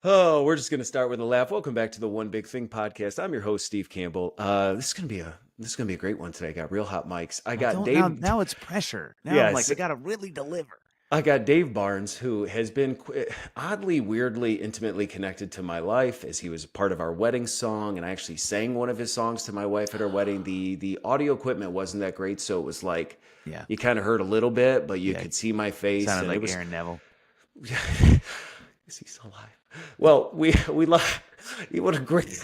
Oh, we're just gonna start with a laugh. Welcome back to the One Big Thing podcast. I'm your host, Steve Campbell. This is gonna be a great one today. I got real hot mics. I Well, got don't now. Dave. Now it's pressure. Now I'm like, Yes, I gotta really deliver. I got Dave Barnes, who has been oddly, weirdly, intimately connected to my life, as he was part of our wedding song, and I actually sang one of his songs to my wife at her wedding. The audio equipment wasn't that great, so it was like Yeah, you kind of heard a little bit, but you yeah. could see my face, Sounded and it like was. Aaron Neville. Is he still alive? Well, we love. What a great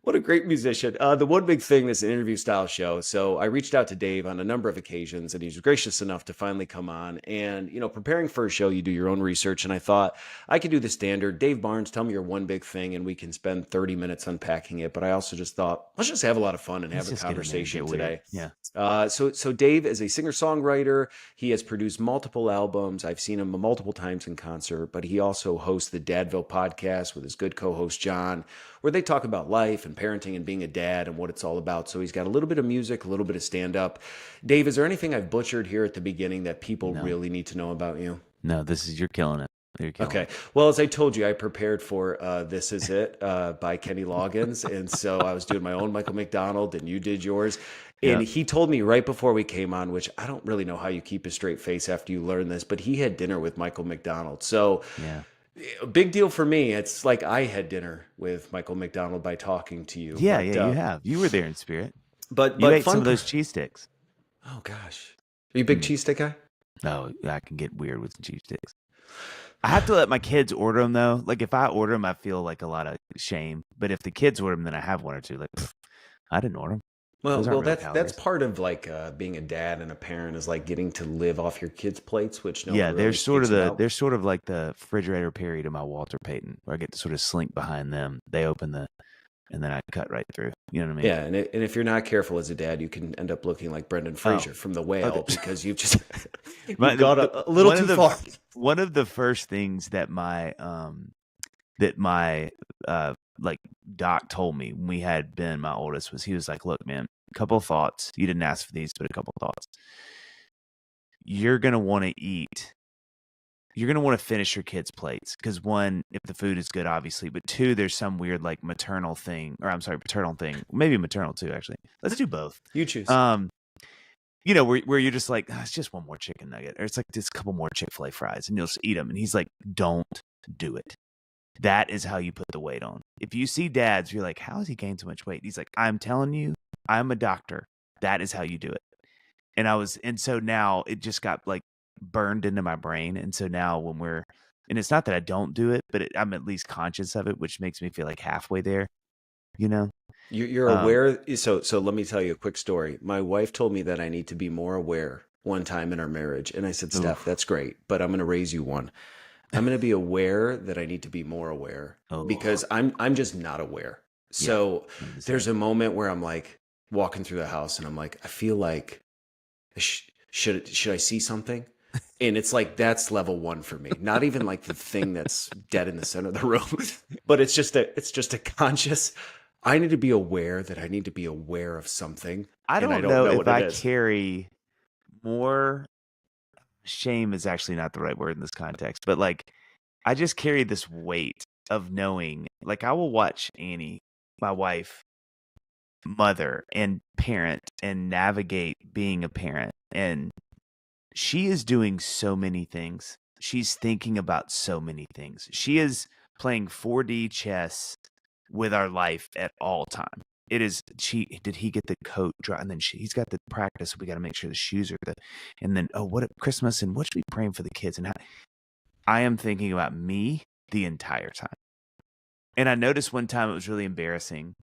what a great musician. The One Big Thing is an interview style show. So I reached out to Dave on a number of occasions, and he was gracious enough to finally come on. And, preparing for a show, you do your own research. And I thought I could do the standard. Dave Barnes, tell me your one big thing, and we can spend 30 minutes unpacking it. But I also just thought, let's just have a lot of fun and Let's have a just get in there and conversation get weird. today. Yeah, So Dave is a singer-songwriter. He has produced multiple albums. I've seen him multiple times in concert, but he also hosts the Dadville podcast with his good co-host Jon, where they talk about life and parenting and being a dad and what it's all about. So he's got a little bit of music, a little bit of stand-up. Dave, is there anything I've butchered here at the beginning that people no, really need to know about you? no. You're killing it. You're killing Okay. it. Well, as I told you, I prepared for This Is It by Kenny Loggins. And so I was doing my own Michael McDonald and you did yours. And Yeah, he told me right before we came on, which I don't really know how you keep a straight face after you learn this, but he had dinner with Michael McDonald. So yeah, a big deal for me. It's like I had dinner with Michael McDonald by talking to you. yeah, But yeah. You have. You were there in spirit. but You but ate some fun. of those cheese sticks. Oh gosh, are you a big Mm. cheesesteak guy? No, I can get weird with cheese sticks. I have to let my kids order them though. Like if I order them, I feel like a lot of shame. But if the kids order them, then I have one or two. Like I didn't order them. Well, Those aren't well, real that's calories. part of like being a dad and a parent is like getting to live off your kids' plates, which no one Yeah, really speaks about. they're sort of like the refrigerator period of my Walter Payton, where I get to sort of slink behind them. They open and then I cut right through. You know what I mean? Yeah, and if you're not careful as a dad, you can end up looking like Brendan Oh, Fraser from The oh, Whale because you've just my, you've gone a little too far. one of the first things that my like doc told me when we had Ben, my oldest, was he was like, "Look, man, a couple of thoughts. You didn't ask for these, but a couple of thoughts. You're gonna want to eat. You're going to want to finish your kids' plates because one, if the food is good, obviously, but two, there's some weird like maternal thing, or I'm sorry, paternal thing, maybe maternal too, actually. Let's do both. You choose. Um, where you're just like, "Oh, it's just one more chicken nugget, or it's like just a couple more Chick-fil-A fries, and you'll just eat them." And he's like, "Don't do it. That is how you put the weight on. If you see dads, you're like, how has he gained so much weight? He's like, I'm telling you, I'm a doctor. That is how you do it. And so now it just got like burned into my brain. And so now and it's not that I don't do it, but I'm at least conscious of it, which makes me feel like halfway there, you know? You're Um, aware. So let me tell you a quick story. My wife told me that I need to be more aware one time in our marriage, and I said, Steph, oof. that's great, but I'm going to raise you one. I'm going to be aware that I need to be more aware Oh, because I'm just not aware. yeah. So I'm the there's same. a moment where I'm like walking through the house and I'm like, I feel like should I see something? And it's like that's level one for me. Not even like the thing that's dead in the center of the room, but it's just a conscious. I need to be aware that I need to be aware of something, I and I don't don't know know if what it I is. carry more shame is actually not the right word in this context, but like I just carry this weight of knowing, like I will watch Annie, my wife, mother and parent and navigate being a parent. And she is doing so many things. She's thinking about so many things. She is playing 4D chess with our life at all time. It is did he get the coat dry, and then he's got the practice. We got to make sure the shoes are good, and then what Christmas and what should we praying for the kids, and how I am thinking about me the entire time. And I noticed one time it was really embarrassing.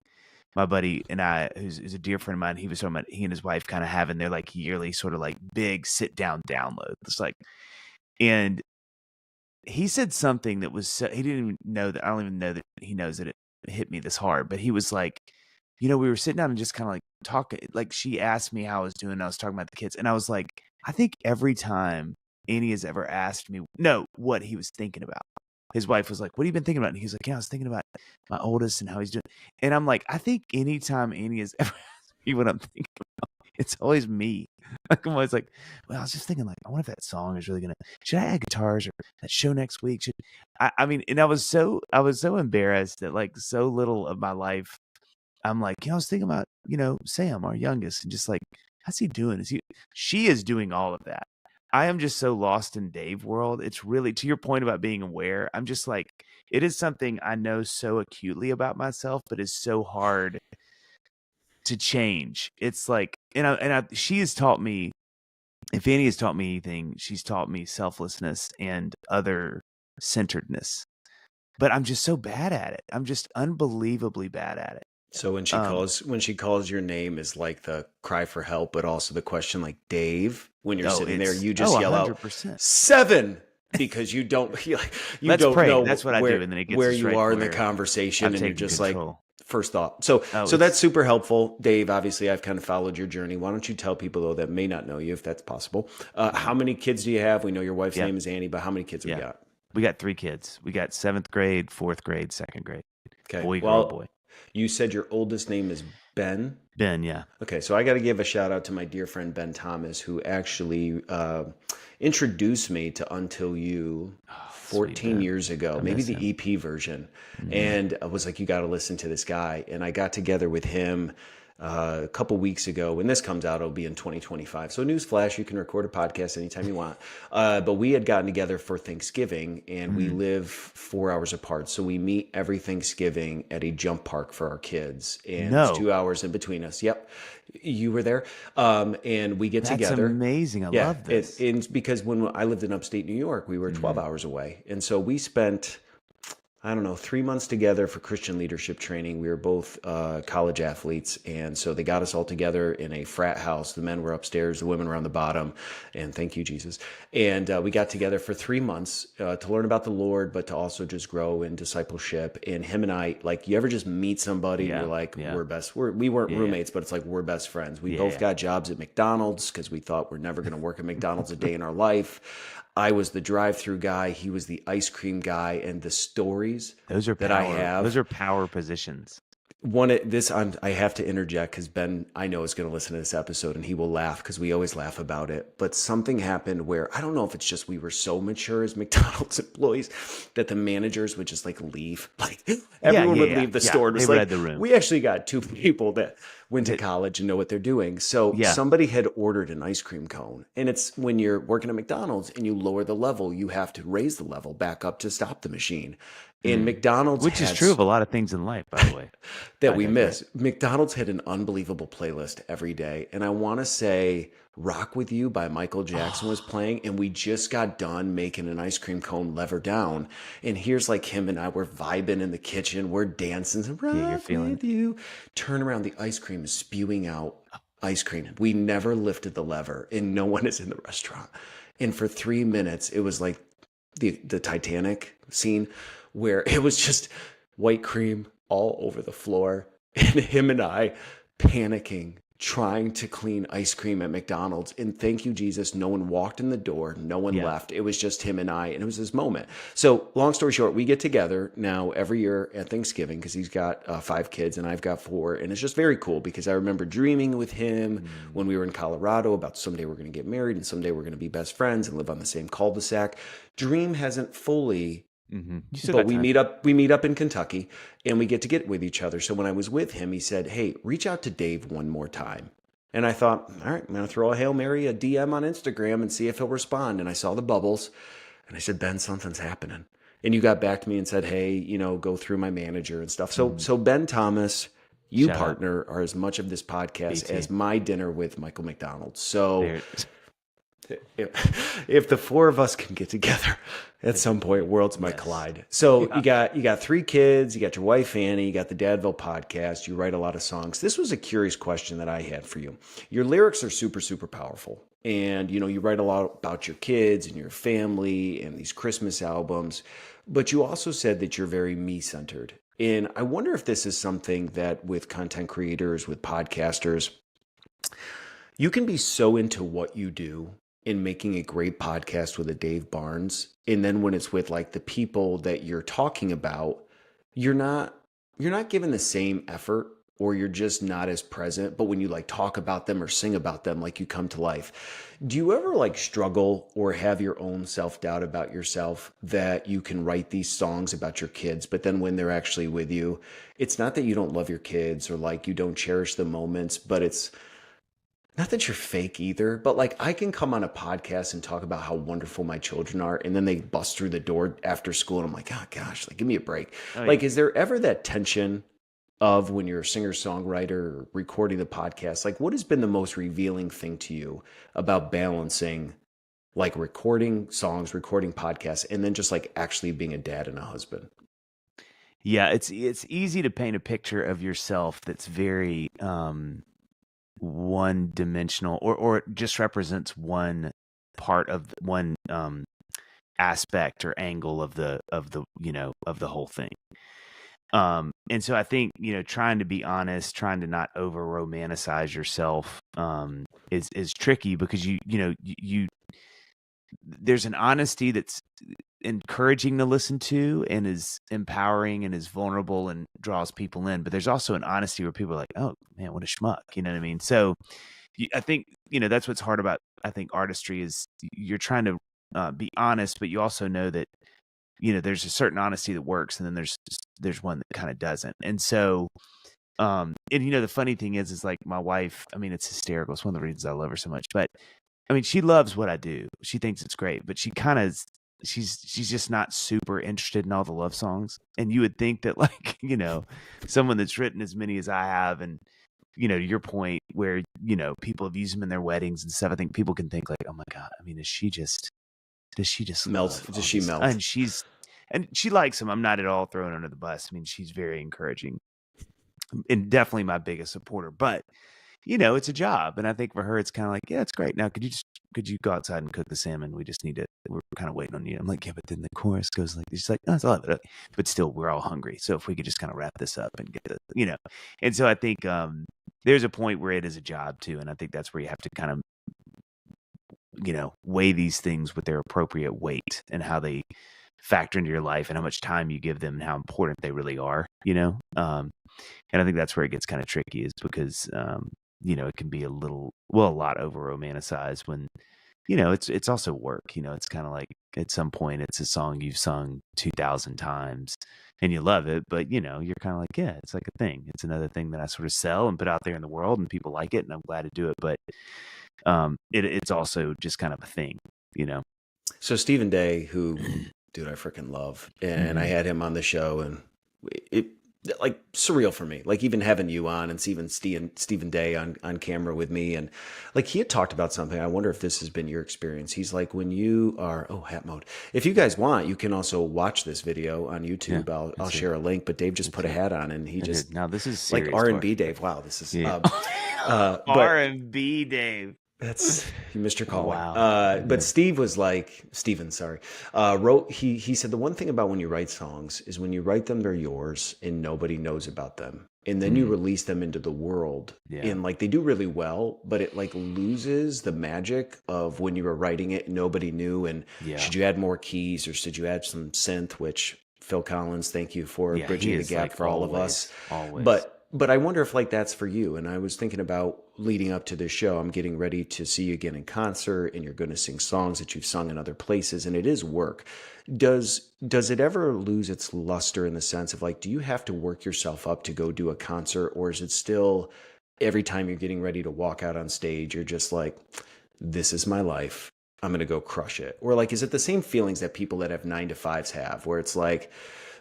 My buddy and I, who's a dear friend of mine, he was talking about he and his wife kind of having their like yearly sort of like big sit down download. It's like, and he said something that was he didn't even know that. I don't even know that he knows that it hit me this hard. But he was like, we were sitting down and just kind of like talking. Like she asked me how I was doing. And I was talking about the kids, and I was like, I think every time Annie has ever asked me, what he was thinking about. His wife was like, "What have you been thinking about?" And he's like, "Yeah, I was thinking about my oldest and how he's doing." And I'm like, I think anytime Annie has ever asked me what I'm thinking about, It's always me. Like I'm always like, well, I was just thinking, like, I wonder if that song is really gonna. Should I add guitars or that show next week? Should I mean, and I was so embarrassed that like so little of my life. I'm like, I was thinking about, Sam, our youngest, and just like, how's he doing? She is doing all of that. I am just so lost in Dave world. It's really, to your point about being aware, I'm just like, it is something I know so acutely about myself, but it's so hard to change. It's like, she has taught me, if Annie has taught me anything, she's taught me selflessness and other centeredness. But I'm just so bad at it. I'm just unbelievably bad at it. So when she calls your name is like the cry for help, but also the question like Dave, when you're sitting there, you just yell out 100%. 7 because you don't Let's don't pray. know That's what I do, and then it gets where us you right are in the where conversation, I've and you're taken just control. like first thought. So Oh, so that's super helpful, Dave. Obviously, I've kind of followed your journey. Why don't you tell people though that may not know you, if that's possible, how many kids do you have? We know your wife's name is Annie, but how many kids have we got? We got 3 kids. We got 7th grade, 4th grade, 2nd grade. Okay. Boy, Well, girl, boy. you said your oldest name is Ben. Ben, yeah. Okay, so I got to give a shout out to my dear friend Ben Thomas, who actually introduced me to Until You 14 years ago, maybe the EP version. And I was like, you got to listen to this guy. And I got together with him a couple weeks ago. When this comes out, it'll be in 2025. So newsflash, you can record a podcast anytime you want. But we had gotten together for Thanksgiving, and we live 4 hours apart. So we meet every Thanksgiving at a jump park for our kids. And it's 2 hours in between us. Yep. You were there. And we get together. That's amazing. I love this. And because when I lived in upstate New York, we were 12 hours away. And so we spent, I don't know, 3 months together for Christian leadership training. We were both college athletes. And so they got us all together in a frat house. The men were upstairs, the women were on the bottom. And thank you, Jesus. And we got together for 3 months to learn about the Lord, but to also just grow in discipleship. And him and I, like, you ever just meet somebody and you're like, we weren't roommates, but it's like we're best friends. We both got jobs at McDonald's because we thought we're never going to work at McDonald's a day in our life. I was the drive-through guy. He was the ice cream guy, and the stories I have. Those are power positions. I have to interject because Ben, I know, is going to listen to this episode, and he will laugh because we always laugh about it. But something happened where I don't know if it's just we were so mature as McDonald's employees that the managers would just like leave. Like everyone would leave the store. It was like, the room. We actually got 2 people that went to college and know what they're doing. So somebody had ordered an ice cream cone. And it's when you're working at McDonald's and you lower the level, you have to raise the level back up to stop the machine. And McDonald's, which is true of a lot of things in life, by the way, that we miss. McDonald's had an unbelievable playlist every day. And I want to say Rock With You by Michael Jackson was playing. And we just got done making an ice cream cone lever down. And here's like him and I, we're vibing in the kitchen. We're dancing. Rock With You. Turn around, the ice cream is spewing out ice cream. We never lifted the lever and no one is in the restaurant. And for 3 minutes, it was like the Titanic scene where it was just white cream all over the floor and him and I panicking, trying to clean ice cream at McDonald's. And thank you, Jesus, no one walked in the door, no one left. It was just him and I, and it was this moment. So long story short, we get together now every year at Thanksgiving because he's got 5 kids and I've got 4. And it's just very cool because I remember dreaming with him when we were in Colorado about someday we're going to get married and someday we're going to be best friends and live on the same cul-de-sac. Dream hasn't fully... But we meet up in Kentucky and we get with each other. So when I was with him, he said, hey, reach out to Dave one more time. And I thought, all right, I'm going to throw a Hail Mary, a DM on Instagram and see if he'll respond. And I saw the bubbles and I said, Ben, something's happening. And you got back to me and said, hey, go through my manager and stuff. So Ben Thomas, you partner are as much of this podcast as my dinner with Michael McDonald. So if the 4 of us can get together at some point, worlds might collide. So you got 3 kids, you got your wife Annie, you got the Dadville podcast, you write a lot of songs. This was a curious question that I had for you. Your lyrics are super, super powerful. And you write a lot about your kids and your family and these Christmas albums, but you also said that you're very me-centered. And I wonder if this is something that with content creators, with podcasters, you can be so into what you do in making a great podcast with a Dave Barnes. And then when it's with like the people that you're talking about, you're not given the same effort or you're just not as present, but when you like talk about them or sing about them, like you come to life. Do you ever like struggle or have your own self-doubt about yourself that you can write these songs about your kids, but then when they're actually with you, it's not that you don't love your kids or like you don't cherish the moments, but it's not that you're fake either, but like I can come on a podcast and talk about how wonderful my children are, and then they bust through the door after school, and I'm like, oh gosh, like give me a break. Oh yeah. Like, is there ever that tension of when you're a singer-songwriter or recording the podcast? Like, what has been the most revealing thing to you about balancing like recording songs, recording podcasts, and then just like actually being a dad and a husband? Yeah, it's easy to paint a picture of yourself that's very one dimensional, or it just represents one part of one aspect or angle of the of the whole thing. And so I think, trying to be honest, trying to not over romanticize yourself is tricky, because you there's an honesty that's encouraging to listen to and is empowering and is vulnerable and draws people in. But there's also an honesty where people are like, oh man, what a schmuck. You know what I mean? So I think, that's what's hard about, I think, artistry is you're trying to be honest, but you also know that, there's a certain honesty that works, and then there's one that kind of doesn't. And so, and the funny thing is like my wife, I mean, it's hysterical. It's one of the reasons I love her so much, but I mean, she loves what I do. She thinks it's great, but she kind of, she's just not super interested in all the love songs. And you would think that, like, someone that's written as many as I have, and, to your point where, people have used them in their weddings and stuff, I think people can think like, oh my God, I mean, does she just Melt? love Does all she these? melt? And she likes them. I'm not at all throwing her under the bus. I mean, she's very encouraging and definitely my biggest supporter, but it's a job. And I think for her, it's kind of like, yeah, it's great. Now, could you go outside and cook the salmon? We just need it. We're kind of waiting on you. I'm like, yeah, but then the chorus goes like, she's like, no, it's all of it. But still, we're all hungry. So if we could just kind of wrap this up and get the. And so I think there's a point where it is a job too. And I think that's where you have to kind of, weigh these things with their appropriate weight and how they factor into your life and how much time you give them and how important they really are, and I think that's where it gets kind of tricky, is because, it can be a lot over romanticized when, it's also work. It's kind of like at some point it's a song you've sung 2,000 times and you love it, but you're kind of like, yeah, it's like a thing. It's another thing that I sort of sell and put out there in the world, and people like it, and I'm glad to do it. But it's also just kind of a thing, So Stephen Day, who, dude, I freaking love, and I Mhm. had him on the show, and it like surreal for me. Like even having you on and even Stephen Day on camera with me, and like he had talked about something. I wonder if this has been your experience. He's like, when you are, oh, hat mode. If you guys want, you can also watch this video on Yeah, YouTube. I'll let's see. share a link. But Dave just Let's put a see. hat on, and he I just did. Now this is like serious R&B talk. Dave. Wow, this is Yeah. but R&B Dave. that's you missed your calling. Wow. But Steve was like, Steven, sorry, wrote, he said the one thing about when you write songs is when you write them, they're yours and nobody knows about them. And then you Mm, release them into the world, yeah. and like they do really well, but it like loses the magic of when you were writing it, nobody knew. And Yeah. should you add more keys or should you add some synth, which Phil Collins, thank you for Yeah, he bridging the is gap like for all of us. always. But I wonder if like that's for you. And I was thinking about leading up to this show. I'm getting ready to see you again in concert, and you're going to sing songs that you've sung in other places, and it is work. Does it ever lose its luster in the sense of like, do you have to work yourself up to go do a concert, or is it still every time you're getting ready to walk out on stage, you're just like, this is my life. I'm going to go crush it. Or like, is it the same feelings that people that have 9 to 5s have, where it's like,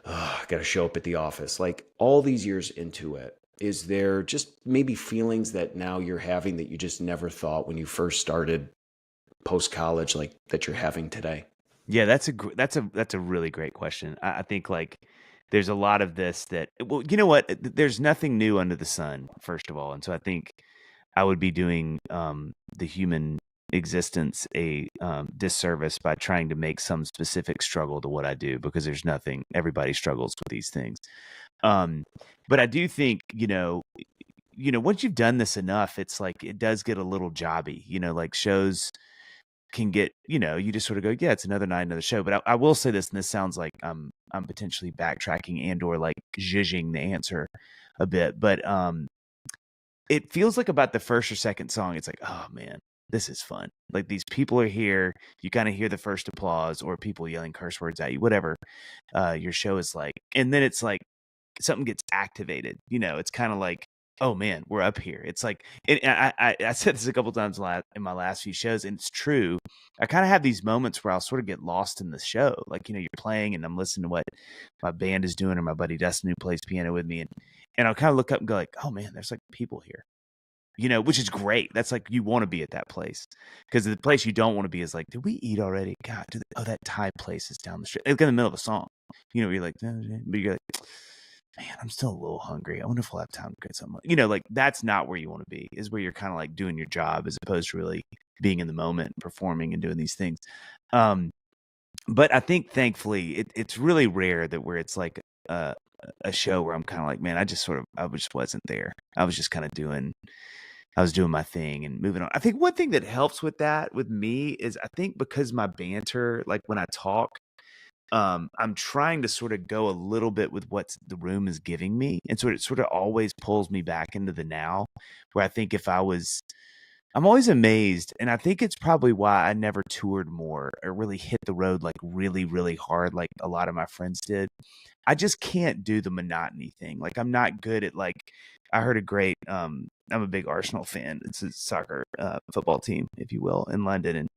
oh, I got to show up at the office, like all these years into it? Is there just maybe feelings that now you're having that you just never thought when you first started post college, like that you're having today? Yeah, that's a really great question. I think like there's a lot of this that, well, you know what? There's nothing new under the sun, first of all, and so I think I would be doing the human existence a disservice by trying to make some specific struggle to what I do, because there's nothing. Everybody struggles with these things. Um, but I do think, once you've done this enough, it's like it does get a little jobby. Like shows can get, you just sort of go, yeah, it's another night, another show. But I will say this, and this sounds like I'm I'm potentially backtracking and or like zhuzhing the answer a bit. But it feels like about the first or second song, it's like, oh man, this is fun. Like these people are here. You kind of hear the first applause or people yelling curse words at you, whatever your show is like. And then it's like something gets activated. It's kind of like, oh man, we're up here. It's like, I said this a couple times in my last few shows, and it's true. I kind of have these moments where I'll sort of get lost in the show. Like, you're playing and I'm listening to what my band is doing, or my buddy Dustin who plays piano with me. And I'll kind of look up and go like, oh man, there's like people here, which is great. That's like, you want to be at that place, because the place you don't want to be is like, did we eat already? God, that Thai place is down the street. Like in the middle of a song, you're like, but you're like, man, I'm still a little hungry. I wonder if we'll have time to get something. Like that's not where you want to be, is where you're kind of like doing your job as opposed to really being in the moment, performing and doing these things. But I think thankfully it's really rare that where it's like a show where I'm kind of like, man, I just wasn't there. I was just kind of doing my thing and moving on. I think one thing that helps with that with me is, I think because my banter, like when I talk, I'm trying to sort of go a little bit with what the room is giving me. And so it sort of always pulls me back into the now, where I think I'm always amazed. And I think it's probably why I never toured more or really hit the road like really, really hard, like a lot of my friends did. I just can't do the monotony thing. Like, I'm not good at, like, I heard a great, I'm a big Arsenal fan. It's a soccer football team, if you will, in London. And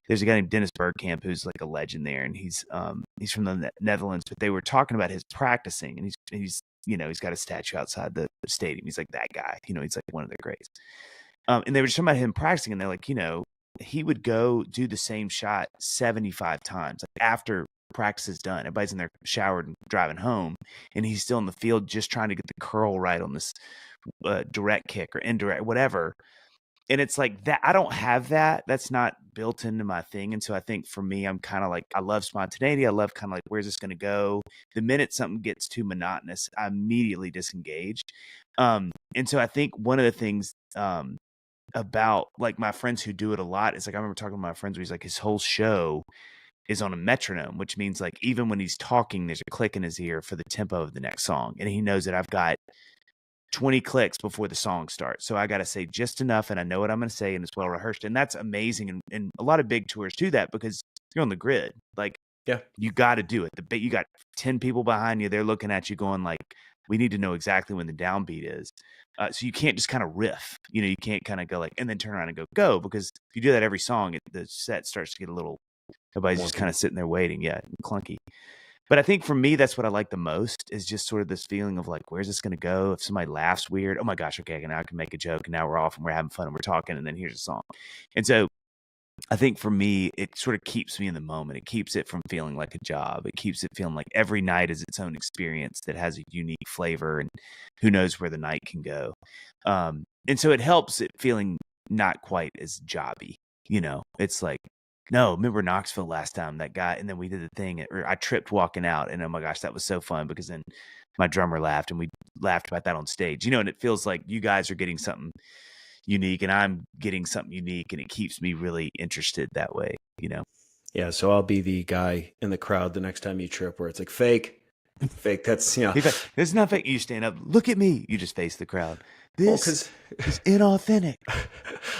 there's a guy named Dennis Bergkamp who's like a legend there, and he's from the Netherlands. But they were talking about his practicing, and he's he's got a statue outside the stadium. He's like that guy, he's like one of the greats. And they were just talking about him practicing, and they're like, he would go do the same shot 75 times, like after practice is done. Everybody's in there showered and driving home, and he's still in the field just trying to get the curl right on this direct kick or indirect, whatever. And it's like that. I don't have that. That's not built into my thing. And so I think for me, I'm kind of like, I love spontaneity. I love kind of like, where's this going to go? The minute something gets too monotonous, I immediately disengage. And so I think one of the things about like my friends who do it a lot is like, I remember talking to my friends where he's like, his whole show is on a metronome, which means like even when he's talking, there's a click in his ear for the tempo of the next song. And he knows that I've got 20 clicks before the song starts. So I got to say just enough, and I know what I'm going to say, and it's well rehearsed. And that's amazing. And a lot of big tours do that because you're on the grid. Like, Yeah. you got to do it. You got 10 people behind you. They're looking at you going like, we need to know exactly when the downbeat is. So you can't just kind of riff, you can't kind of go like, and then turn around and go, because if you do that every song, the set starts to get a little, everybody's just kind of sitting there waiting. Yeah. Clunky. But I think for me, that's what I like the most, is just sort of this feeling of like, where's this going to go? If somebody laughs weird, oh my gosh, okay, now I can make a joke, and now we're off and we're having fun and we're talking, and then here's a song. And so I think for me, it sort of keeps me in the moment. It keeps it from feeling like a job. It keeps it feeling like every night is its own experience that has a unique flavor, and who knows where the night can go. And so it helps it feeling not quite as jobby. It's like, no, remember Knoxville last time, that guy, and then we did the thing, or I tripped walking out, and oh my gosh, that was so fun, because then my drummer laughed, and we laughed about that on stage, and it feels like you guys are getting something unique, and I'm getting something unique, and it keeps me really interested that way. Yeah. So I'll be the guy in the crowd the next time you trip, where it's like fake. That's This is not fake. You stand up, look at me. You just face the crowd. This is inauthentic.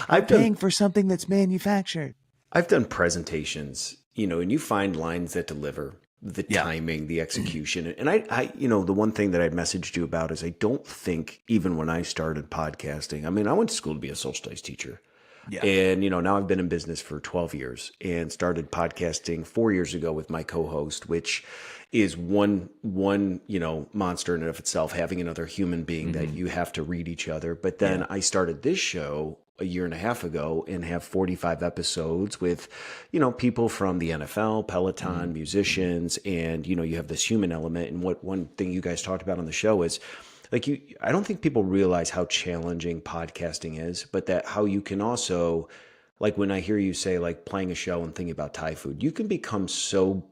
I'm paying for something that's manufactured. I've done presentations, and you find lines that deliver, the timing, the execution. And I, the one thing that I messaged you about is, I don't think, even when I started podcasting, I mean, I went to school to be a social studies teacher. Yeah. And, now I've been in business for 12 years and started podcasting 4 years ago with my co-host, which is one, monster in and of itself, having another human being that you have to read each other. But then I started this show a year and a half ago and have 45 episodes with, people from the NFL, Peloton, musicians, and, you have this human element. And one thing you guys talked about on the show is, like, I don't think people realize how challenging podcasting is, but that how you can also, like, when I hear you say, like, playing a show and thinking about Thai food, you can become so,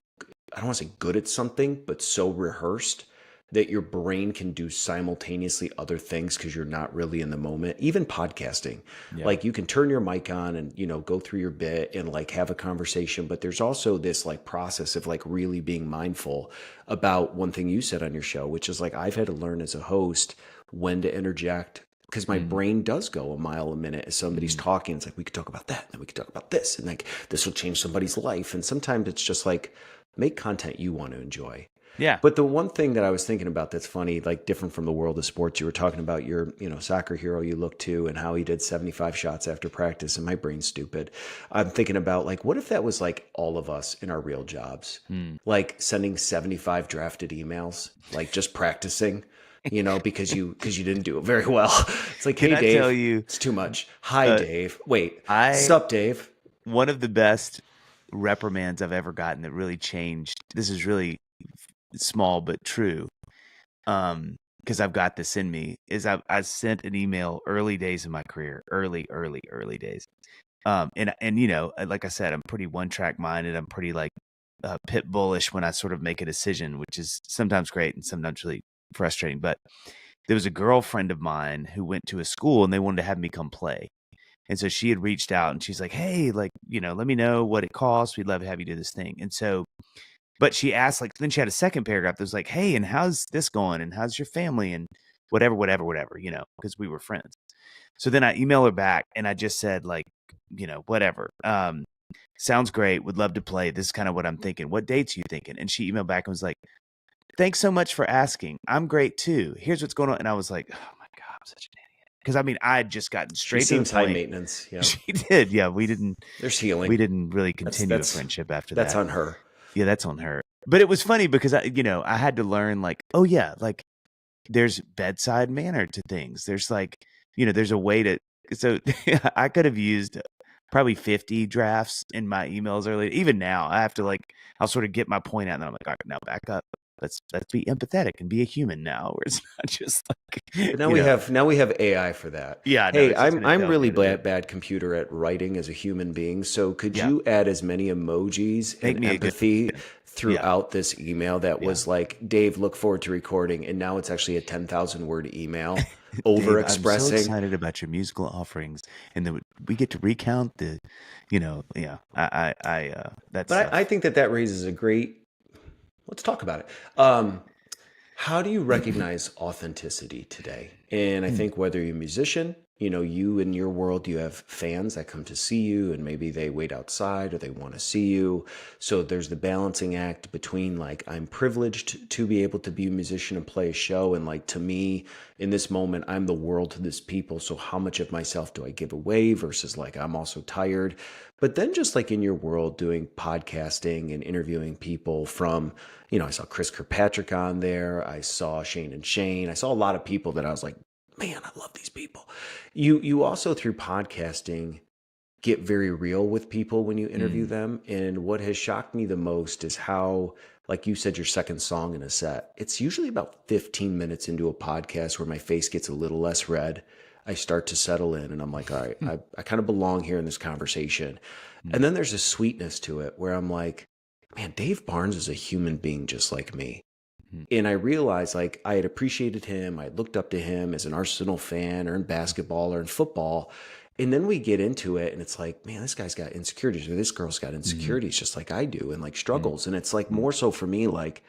I don't want to say good at something, but so rehearsed that your brain can do simultaneously other things because you're not really in the moment. Even podcasting, Yeah. like you can turn your mic on and, go through your bit and like have a conversation, but there's also this like process of like really being mindful about one thing you said on your show, which is like I've had to learn as a host when to interject, because my Mm, brain does go a mile a minute as somebody's mm. talking. It's like, we could talk about that, and then we could talk about this, and like this will change somebody's life. And sometimes it's just like, make content you want to enjoy. Yeah. But the one thing that I was thinking about that's funny, like different from the world of sports, you were talking about your, soccer hero you look to and how he did 75 shots after practice, and my brain's stupid. I'm thinking about like, what if that was like all of us in our real jobs, Mm. like sending 75 drafted emails, like just practicing, because you didn't do it very well. It's like, Can hey, I tell Dave, you, it's too much. Hi, uh, Dave. Wait, I sup, Dave? one of the best reprimands I've ever gotten that really changed. This is really small but true. Because I've got this in me. Is I sent an email early days of my career, early days. And like I said, I'm pretty one track minded. I'm pretty like pit bullish when I sort of make a decision, which is sometimes great and sometimes really frustrating. But there was a girlfriend of mine who went to a school and they wanted to have me come play. And so she had reached out and she's like, hey, like, let me know what it costs. We'd love to have you do this thing. And so, but she asked, like, then she had a second paragraph that was like, hey, and how's this going? And how's your family? And whatever, because we were friends. So then I emailed her back and I just said, like, whatever. Sounds great. Would love to play. This is kind of what I'm thinking. What dates are you thinking? And she emailed back and was like, thanks so much for asking. I'm great too. Here's what's going on. And I was like, oh my God, I'm such an idiot. Because I mean, I had just gotten She straight to the seems high point. maintenance. Yeah, She did. Yeah, we didn't there's healing. really That's continue a that's friendship after that's that. on her. Yeah, that's on her. But it was funny because I had to learn like, oh yeah, like there's bedside manner to things. There's like, there's a way to. So I could have used probably 50 drafts in my emails earlier. Even now, I have to like, I'll sort of get my point out, and then I'm like, all right, now back up. Let's be empathetic and be a human now, where it's not just like, But now we have AI for that. yeah, no, Hey, it's just I'm gonna I'm tell me really how to do it. bad computer at writing as a human being. So could Yeah, you add as many emojis make and me a good. empathy Yeah, throughout this email that yeah. was like, Dave, look forward to recording, and now it's actually a 10,000 word email over Dave, I'm so expressing. excited about your musical offerings, and then we get to recount the, yeah. That But I stuff. think that raises a great. Let's talk about it. How do you recognize authenticity today? And I think whether you're a musician, you in your world, you have fans that come to see you and maybe they wait outside or they want to see you. So there's the balancing act between like, I'm privileged to be able to be a musician and play a show. And like, to me, in this moment, I'm the world to this people. So how much of myself do I give away versus like, I'm also tired. But then just like in your world, doing podcasting and interviewing people from, I saw Chris Kirkpatrick on there. I saw Shane and Shane. I saw a lot of people that I was like, man, I love these people. You also through podcasting get very real with people when you interview Mm, them. And what has shocked me the most is how, like you said, your second song in a set, it's usually about 15 minutes into a podcast where my face gets a little less red. I start to settle in and I'm like, all right, I kind of belong here in this conversation. mm, And then there's a sweetness to it where I'm like, man, Dave Barnes is a human being just like me. mm, And I realized like I had appreciated him. I looked up to him as an Arsenal fan or in basketball or in football. And then we get into it and it's like, man, this guy's got insecurities or this girl's got mm, insecurities just like I do and like mm, struggles. And it's like mm, more so for me, like,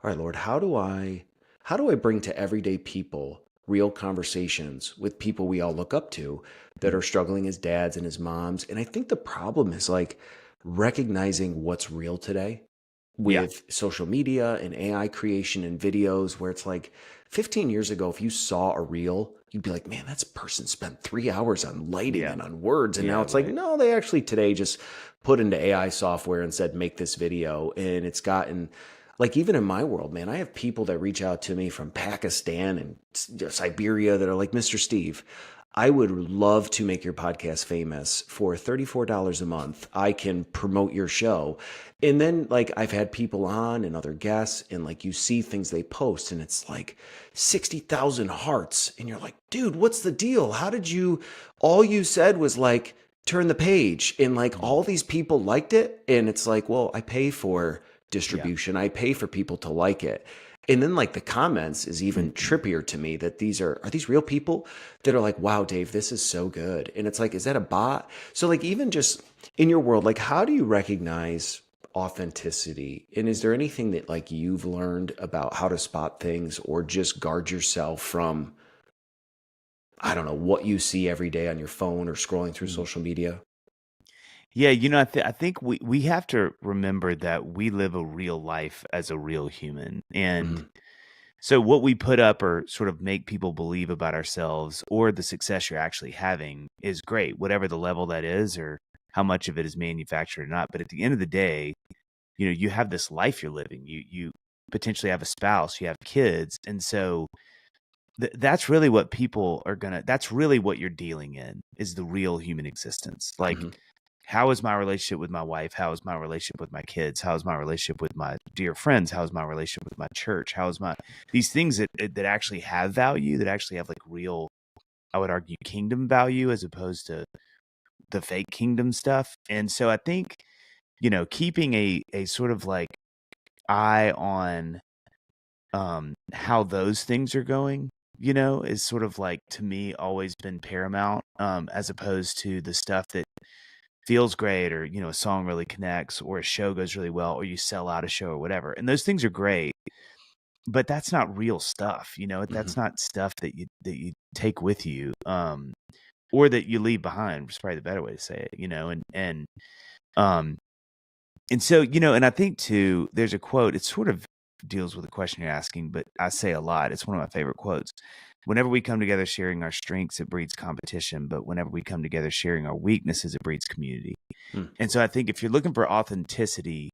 all right, Lord, how do I bring to everyday people real conversations with people we all look up to that mm. are struggling as dads and as moms? And I think the problem is like recognizing what's real today Yeah, with social media and AI creation and videos where it's like 15 years ago, if you saw a reel, you'd be like, man, that's person spent 3 hours on lighting yeah, and on words. And now yeah. it's like, Right. no, they actually today just put into AI software and said, make this video. And it's gotten like, even in my world, man, I have people that reach out to me from Pakistan and Siberia that are like, Mr. Steve, I would love to make your podcast famous for $34 a month. I can promote your show. And then like I've had people on and other guests and like you see things they post and it's like 60,000 hearts and you're like, dude, what's the deal? How did you all you said was like turn the page and like Mm, all these people liked it and it's like, well, I pay for yeah. distribution. I pay for people to like it. And then like the comments is even trippier to me, that these are these real people that are like, wow, Dave, this is so good. And it's like, is that a bot? So like, even just in your world, like, how do you recognize authenticity? And is there anything that like you've learned about how to spot things, or just guard yourself from, I don't know, what you see every day on your phone or scrolling through Mm. social media? Yeah, I think we have to remember that we live a real life as a real human. And Hmm. so what we put up or sort of make people believe about ourselves or the success you're actually having is great, whatever the level that is or how much of it is manufactured or not. But at the end of the day, you have this life you're living. You potentially have a spouse, you have kids. And so that's really what people are that's really what you're dealing in is the real human existence. Like, Hmm. how is my relationship with my wife? How is my relationship with my kids? How is my relationship with my dear friends? How is my relationship with my church? How is my these things that actually have value, that actually have like real, I would argue, kingdom value as opposed to the fake kingdom stuff. And so I think, keeping a sort of like eye on how those things are going, is sort of like, to me, always been paramount, as opposed to the stuff that feels great, or a song really connects, or a show goes really well, or you sell out a show or whatever. And those things are great, but that's not real stuff. Hmm. That's not stuff that you take with you, or that you leave behind, is probably the better way to say it. Um and so, and I think too, there's a quote, it sort of deals with the question you're asking, but I say a lot. It's one of my favorite quotes. Whenever we come together sharing our strengths, it breeds competition. But whenever we come together sharing our weaknesses, it breeds community. Hmm. And so I think if you're looking for authenticity,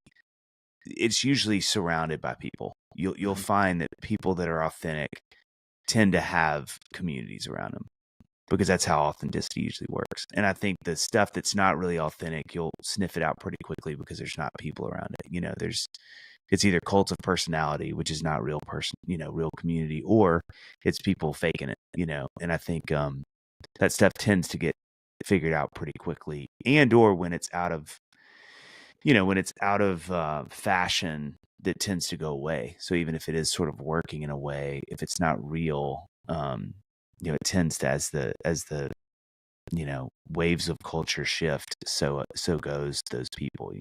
it's usually surrounded by people. You'll Hmm. find that people that are authentic tend to have communities around them, because that's how authenticity usually works. And I think the stuff that's not really authentic, you'll sniff it out pretty quickly because there's not people around it. It's either cults of personality, which is not real real community, or it's people faking it. And I think that stuff tends to get figured out pretty quickly, and or when it's out of fashion, that tends to go away. So even if it is sort of working in a way, if it's not real, it tends to, as the waves of culture shift, so goes those people.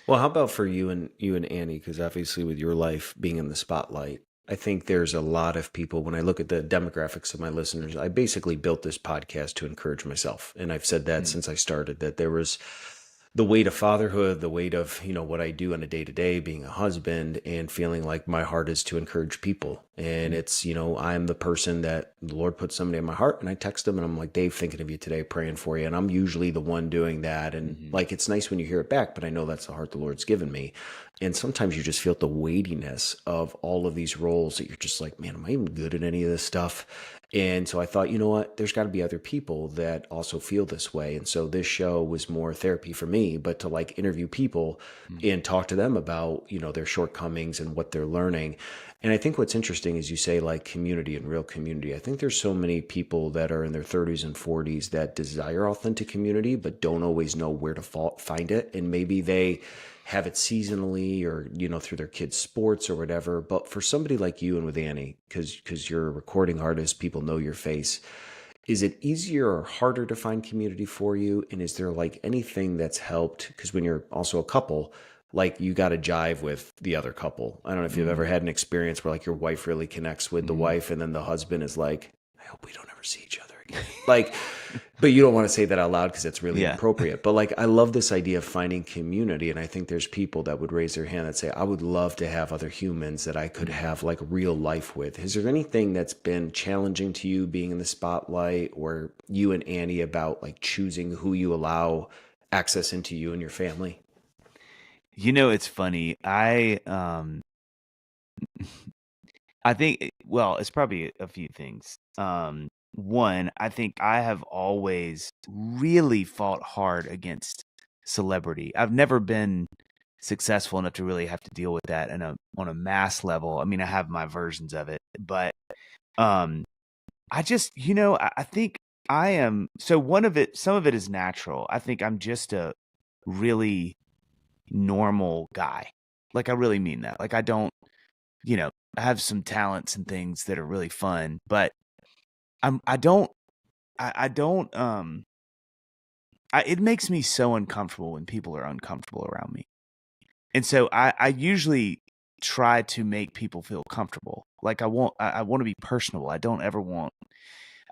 Well, how about for you and Annie? Because obviously, with your life being in the spotlight, I think there's a lot of people. When I look at the demographics of my listeners, I basically built this podcast to encourage myself, and I've said that Mm, since I started. That there was the weight of fatherhood, the weight of what I do on a day to day, being a husband, and feeling like my heart is to encourage people. And mm, it's I'm the person that the Lord puts somebody in my heart, and I text them, and I'm like, Dave, thinking of you today, praying for you. And I'm usually the one doing that. And mhm. like, it's nice when you hear it back, but I know that's the heart the Lord's given me. And sometimes you just feel the weightiness of all of these roles that you're just like, man, am I even good at any of this stuff? And so I thought, you know what? There's got to be other people that also feel this way. And so this show was more therapy for me, but to like interview people Mm. and talk to them about, their shortcomings and what they're learning. And I think what's interesting is you say like community and real community. I think there's so many people that are in their 30s and 40s that desire authentic community, but don't always know where to find it. And maybe they have it seasonally or through their kids sports or whatever. But for somebody like you and with Annie, because you're a recording artist, people know your face, is it easier or harder to find community for you? And is there like anything that's helped? Because when you're also a couple, like you got to jive with the other couple. I don't know if you've ever Mm, had an experience where like your wife really connects with the mhm. wife, and then the husband is like, I hope we don't ever see each other again. Like, but you don't want to say that out loud because it's really Yeah. inappropriate. But like, I love this idea of finding community. And I think there's people that would raise their hand that say, I would love to have other humans that I could Mm. have like real life with. Is there anything that's been challenging to you being in the spotlight, or you and Annie, about like choosing who you allow access into you and your family? It's funny. I think, well, it's probably a few things. One, I think I have always really fought hard against celebrity. I've never been successful enough to really have to deal with that on a mass level. I mean, I have my versions of it, but um I just, I think I am, so some of it is natural. I think I'm just a really normal guy. Like, I really mean that. Like, I don't, you know, have some talents and things that are really fun, but I don't I don't it makes me so uncomfortable when people are uncomfortable around me. And so I usually try to make people feel comfortable. Like I want to be personable. I don't ever want.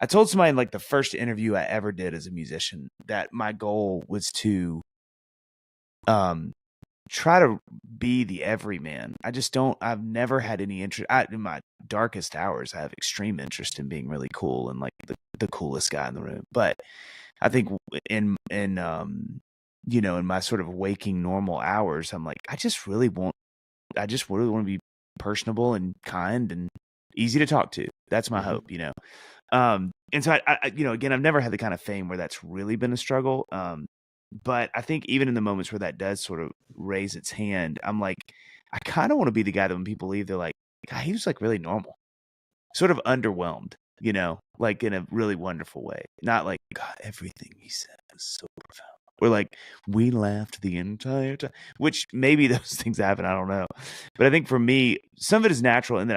I told somebody in like the first interview I ever did as a musician that my goal was to um try to be the everyman. I just don't. I've never had any interest. In my darkest hours, I have extreme interest in being really cool and like the coolest guy in the room. But I think in my sort of waking normal hours, I'm like, I just really want to be personable and kind and easy to talk to. That's my Mhm. hope. And so again, I've never had the kind of fame where that's really been a struggle. But I think even in the moments where that does sort of raise its hand, I'm like, I kind of want to be the guy that when people leave, they're like, God, he was like really normal, sort of underwhelmed, like in a really wonderful way. Not like, God, everything he said was so profound. Or like, we laughed the entire time, which maybe those things happen. I don't know. But I think for me, some of it is natural. And then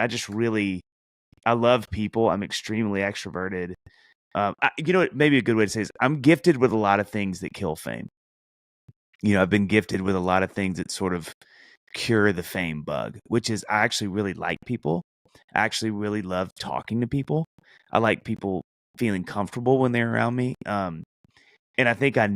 I love people. I'm extremely extroverted. What maybe a good way to say is I'm gifted with a lot of things that kill fame. I've been gifted with a lot of things that sort of cure the fame bug, which is I actually really like people. I actually really love talking to people. I like people feeling comfortable when they're around me. And I think I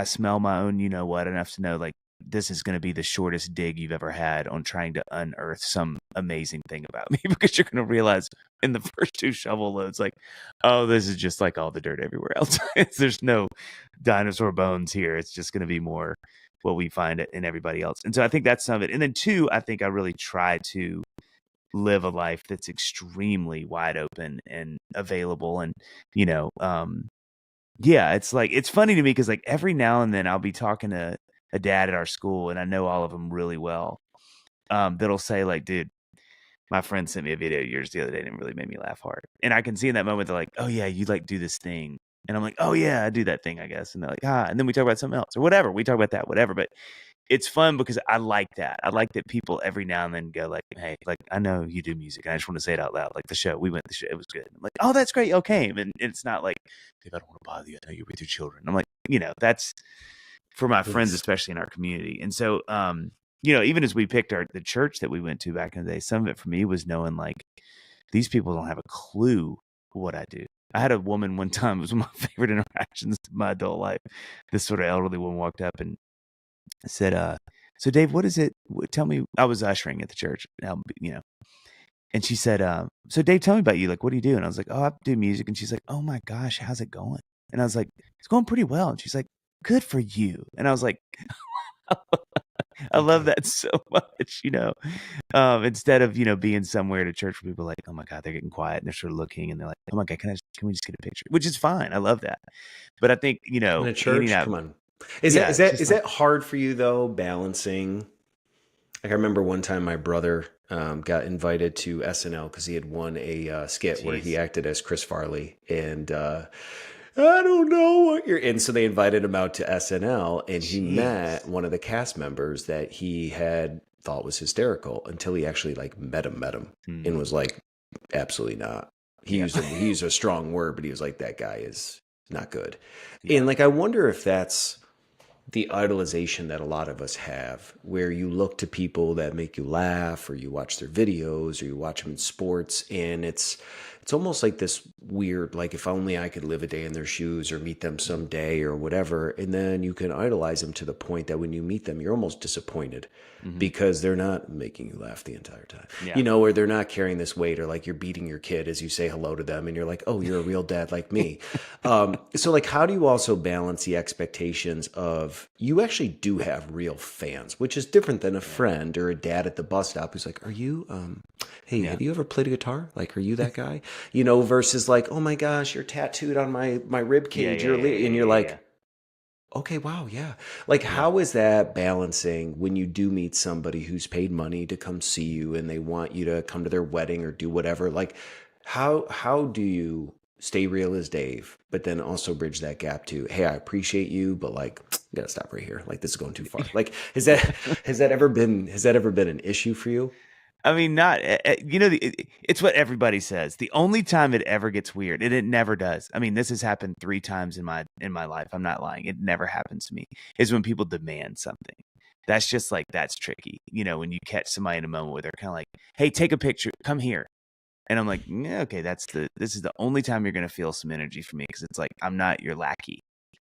smell my own, enough to know like this is going to be the shortest dig you've ever had on trying to unearth some amazing thing about me because you're going to realize in the first 2 shovel loads, like, oh, this is just like all the dirt everywhere else. There's no dinosaur bones here. It's just going to be more what we find in everybody else. And so I think that's some of it. And then 2, I think I really try to live a life that's extremely wide open and available. And, you know, yeah, it's like, it's funny to me because like every now and then I'll be talking to a dad at our school and I know all of them really well. That'll say like, dude, my friend sent me a video of yours the other day and it really made me laugh hard. And I can see in that moment, they're like, oh yeah, you like do this thing. And I'm like, oh yeah, I do that thing, I guess. And they're like, and then we talk about something else or whatever. We talk about that, whatever. But it's fun because I like that. I like that people every now and then go like, hey, like, I know you do music. And I just want to say it out loud. Like the show, we went to the show. It was good. I'm like, oh, that's great. Y'all came. And it's not like, dude, I don't want to bother you. I know you're with your children. I'm like, that's for my friends, Yes. especially in our community. And so, even as we picked the church that we went to back in the day, some of it for me was knowing like these people don't have a clue what I do. I had a woman one time, it was one of my favorite interactions in my adult life. This sort of elderly woman walked up and said, so Dave, what is it? Tell me, I was ushering at the church, and she said, so Dave, tell me about you. Like, what do you do? And I was like, oh, I do music. And she's like, oh my gosh, how's it going? And I was like, it's going pretty well. And she's like, good for you. And I was like, I love that so much. Instead of, being somewhere at a church where people are like, oh my God, they're getting quiet and they're sort of looking and they're like, oh my God, can we just get a picture? Which is fine. I love that. But I think, In a Andy and church? I, Come on. Is that yeah, is it's that just is like, that hard for you though, balancing? Like I remember one time my brother got invited to SNL because he had won a skit where he geez. acted as Chris Farley, and I don't know what you're. And so they invited him out to SNL, and he met Jeez. one of the cast members that he had thought was hysterical until he actually like met him, and Hmm. was like, absolutely not. He Yeah. used he used a strong word, but he was like, that guy is not good. Yeah. And like I wonder if that's the idolization that a lot of us have, where you look to people that make you laugh, or you watch their videos, or you watch them in sports, and it's almost like this weird, like if only I could live a day in their shoes or meet them someday or whatever. And then you can idolize them to the point that when you meet them, you're almost disappointed Hmm. because they're not making you laugh the entire time, Yeah. or they're not carrying this weight, or like you're beating your kid as you say hello to them and you're like, oh, you're a real dad like me. So like, how do you also balance the expectations of you actually do have real fans, which is different than a Yeah. friend or a dad at the bus stop who's like, are you, hey, Yeah. have you ever played a guitar? Like, are you that guy? Versus like, oh my gosh, you're tattooed on my rib Yeah. cage. Yeah. Yeah. And Yeah. you're Yeah. Yeah. like, okay, wow, yeah. Like, Yeah. how is that balancing when you do meet somebody who's paid money to come see you and they want you to come to their wedding or do whatever? Like, how do you stay real as Dave, but then also bridge that gap to, hey, I appreciate you, but like, you gotta stop right here. Like, this is going too far. Like, has that ever been an issue for you? I mean, not it's what everybody says. The only time it ever gets weird, and it never does. I mean, this has happened 3 times in my life. I'm not lying. It never happens to me. Is when people demand something. That's just like that's tricky. When you catch somebody in a moment where they're kind of like, "Hey, take a picture. Come here." And I'm like, yeah, okay, this is the only time you're gonna feel some energy from me because it's like I'm not your lackey.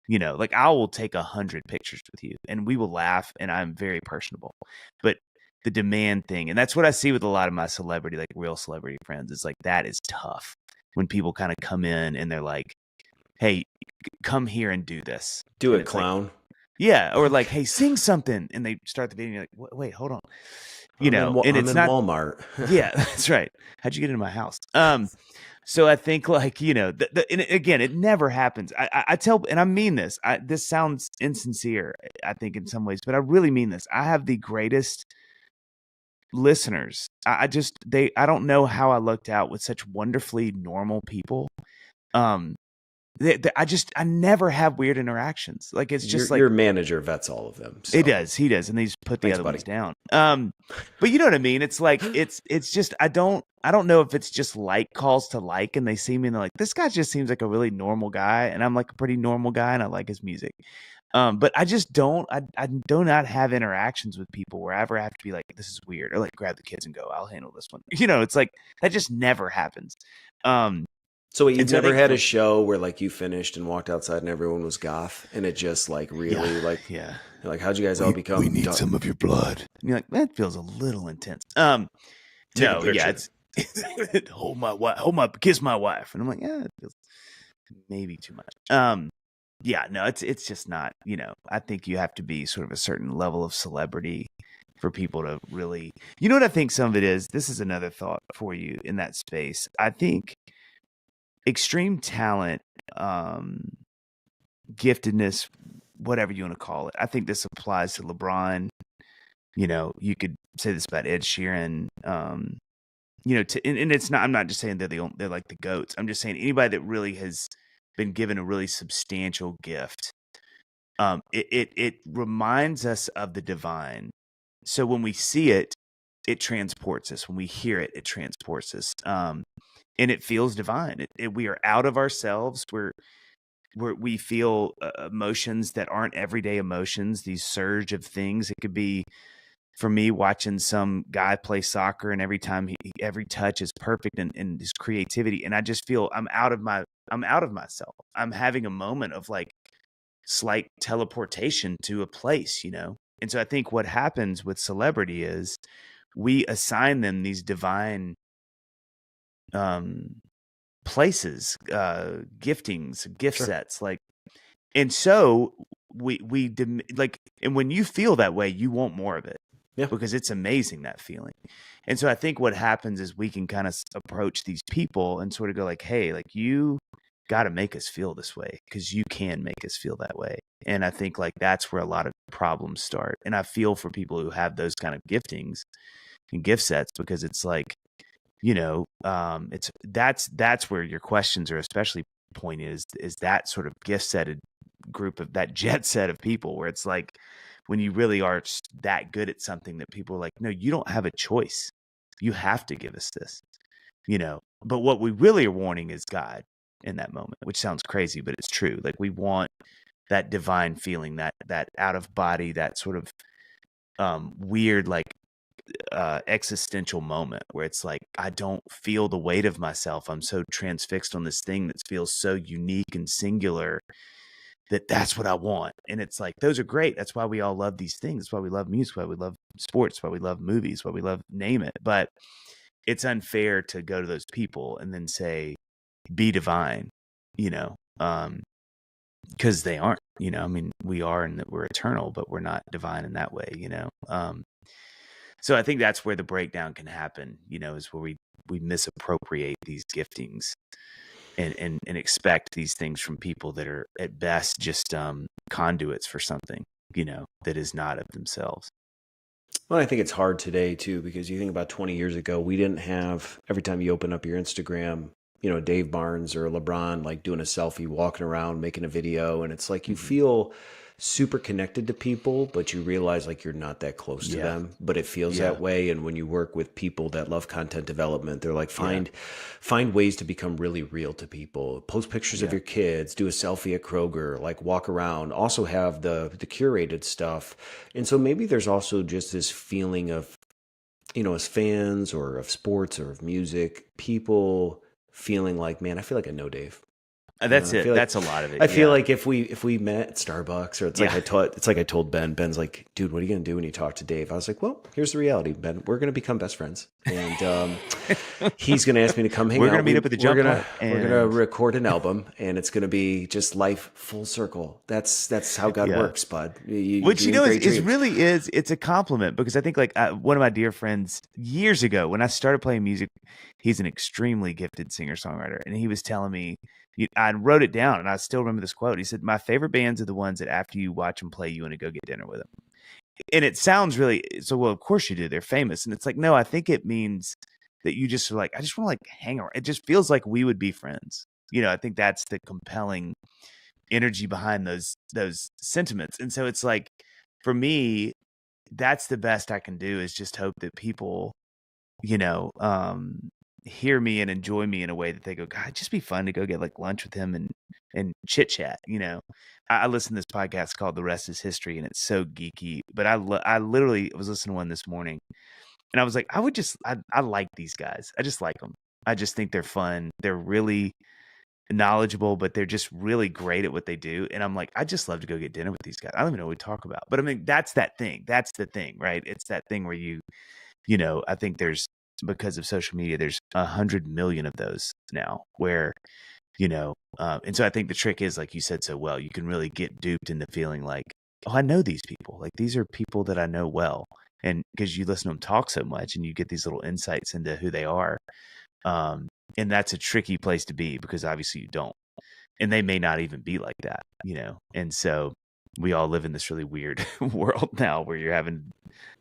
Like I will take 100 pictures with you and we will laugh and I'm very personable. But the demand thing, and that's what I see with a lot of my celebrity, like real celebrity friends, is like that is tough when people kind of come in and they're like, hey, come here and do this. Do And it, it's like, clown. yeah, or like, hey, sing something. And they start the video and you're like, wait, hold on. I'm And in it's not, Walmart. yeah, that's right. How'd you get into my house? So I think like, and again, it never happens. I tell, and I mean this, this sounds insincere, I think in some ways, but I really mean this. I have the greatest listeners. I don't know how I lucked out with such wonderfully normal people. Um, I never have weird interactions. Like it's just like your manager vets all of them. So. he does, and he's put the Thanks, other buddy. ones down. But you know what I mean? It's like it's just I don't know if it's just like calls to like, and they see me and they're like, this guy just seems like a really normal guy, and I'm like a pretty normal guy, and I like his music. But I just don't I do not have interactions with people where I ever have to be like, this is weird, or like grab the kids and go, I'll handle this one. It's like that just never happens. So you've never had a show where like you finished and walked outside and everyone was goth and it just like really like how'd you guys all become? We need some of your blood. And you're like, that feels a little intense. Take a picture. It's kiss my wife, and I'm like, yeah, it feels maybe too much. Yeah, no, it's just not. I think you have to be sort of a certain level of celebrity for people to really. You know what I think some of it is. This is another thought for you in that space. I think extreme talent, giftedness, whatever you want to call it. I think this applies to LeBron. You could say this about Ed Sheeran. And it's not. I'm not just saying they're like the GOATs. I'm just saying anybody that really has been given a really substantial gift. It reminds us of the divine. So when we see it, it transports us. When we hear it, it transports us. And it feels divine. We are out of ourselves. We feel emotions that aren't everyday emotions. These surge of things. It could be, for me, watching some guy play soccer, and every touch is perfect, and his creativity, and I just feel I'm out of myself. I'm having a moment of like slight teleportation to a place, And so I think what happens with celebrity is we assign them these divine places, giftings, gift sets, like, and so and when you feel that way, you want more of it. Yeah. Because it's amazing, that feeling. And so I think what happens is we can kind of approach these people and sort of go like, hey, like you got to make us feel this way because you can make us feel that way. And I think like that's where a lot of problems start. And I feel for people who have those kind of giftings and gift sets, because it's like, it's that's where your questions are especially pointed, is that sort of gift setted group, of that jet set of people, where it's like when you really are that good at something that people are like, no, you don't have a choice. You have to give us this, But what we really are wanting is God in that moment, which sounds crazy, but it's true. Like we want that divine feeling, that out of body, that sort of weird, like existential moment where it's like I don't feel the weight of myself. I'm so transfixed on this thing that feels so unique and singular that's what I want. And it's like, those are great. That's why we all love these things. That's why we love music, why we love sports, why we love movies, why we love name it. But it's unfair to go to those people and then say, be divine, because they aren't, I mean, we are, and that we're eternal, but we're not divine in that way, So I think that's where the breakdown can happen, is where we misappropriate these giftings and expect these things from people that are at best just conduits for something, that is not of themselves. Well, I think it's hard today too, because you think about 20 years ago, we didn't have, every time you open up your Instagram, Dave Barnes or LeBron, like doing a selfie, walking around, making a video. And it's like, you feel super connected to people, but you realize like you're not that close to Yeah. them, but it feels Yeah. that way. And when you work with people that love content development, they're like, Yeah. find ways to become really real to people. Post pictures of Yeah. your kids, do a selfie at Kroger, like walk around, also have the curated stuff. And so maybe there's also just this feeling of, as fans or of sports or of music, people feeling like, man, I feel like I know Dave. That's I it. feel like That's a lot of it. I feel Yeah. like if we met at Starbucks, or it's like I told Ben. Ben's like, dude, what are you gonna do when you talk to Dave? I was like, well, here's the reality, Ben. We're gonna become best friends, and he's gonna ask me to come hang We're out. gonna meet up at the jump park, We're gonna and record an album, and it's gonna be just life full circle. That's how God yeah. works, bud. You Which dream great is dreams. really is it's a compliment, because I think like one of my dear friends years ago when I started playing music, he's an extremely gifted singer-songwriter, and he was telling me, I wrote it down and I still remember this quote. He said, "My favorite bands are the ones that after you watch them play, you want to go get dinner with them." And it sounds really so. Well, of course you do. They're famous, and it's like, no, I think it means that you just are like, I just want to like hang around. It just feels like we would be friends. I think that's the compelling energy behind those sentiments. And so it's like, for me, that's the best I can do, is just hope that people, you know, hear me and enjoy me in a way that they go, God, it'd just be fun to go get like lunch with him and chit chat. I listen to this podcast called The Rest Is History, and it's so geeky, but I literally was listening to one this morning, and I was like, I like these guys. I just like them. I just think they're fun. They're really knowledgeable, but they're just really great at what they do. And I'm like, I just love to go get dinner with these guys. I don't even know what we talk about, but I mean, that's that thing. That's the thing, right? It's that thing where I think because of social media, there's 100 million of those now where, and so I think the trick is, like you said so well, you can really get duped into feeling like, oh, I know these people. Like, these are people that I know well. And because you listen to them talk so much and you get these little insights into who they are. And that's a tricky place to be, because obviously you don't. And they may not even be like that, And so we all live in this really weird world now where you're having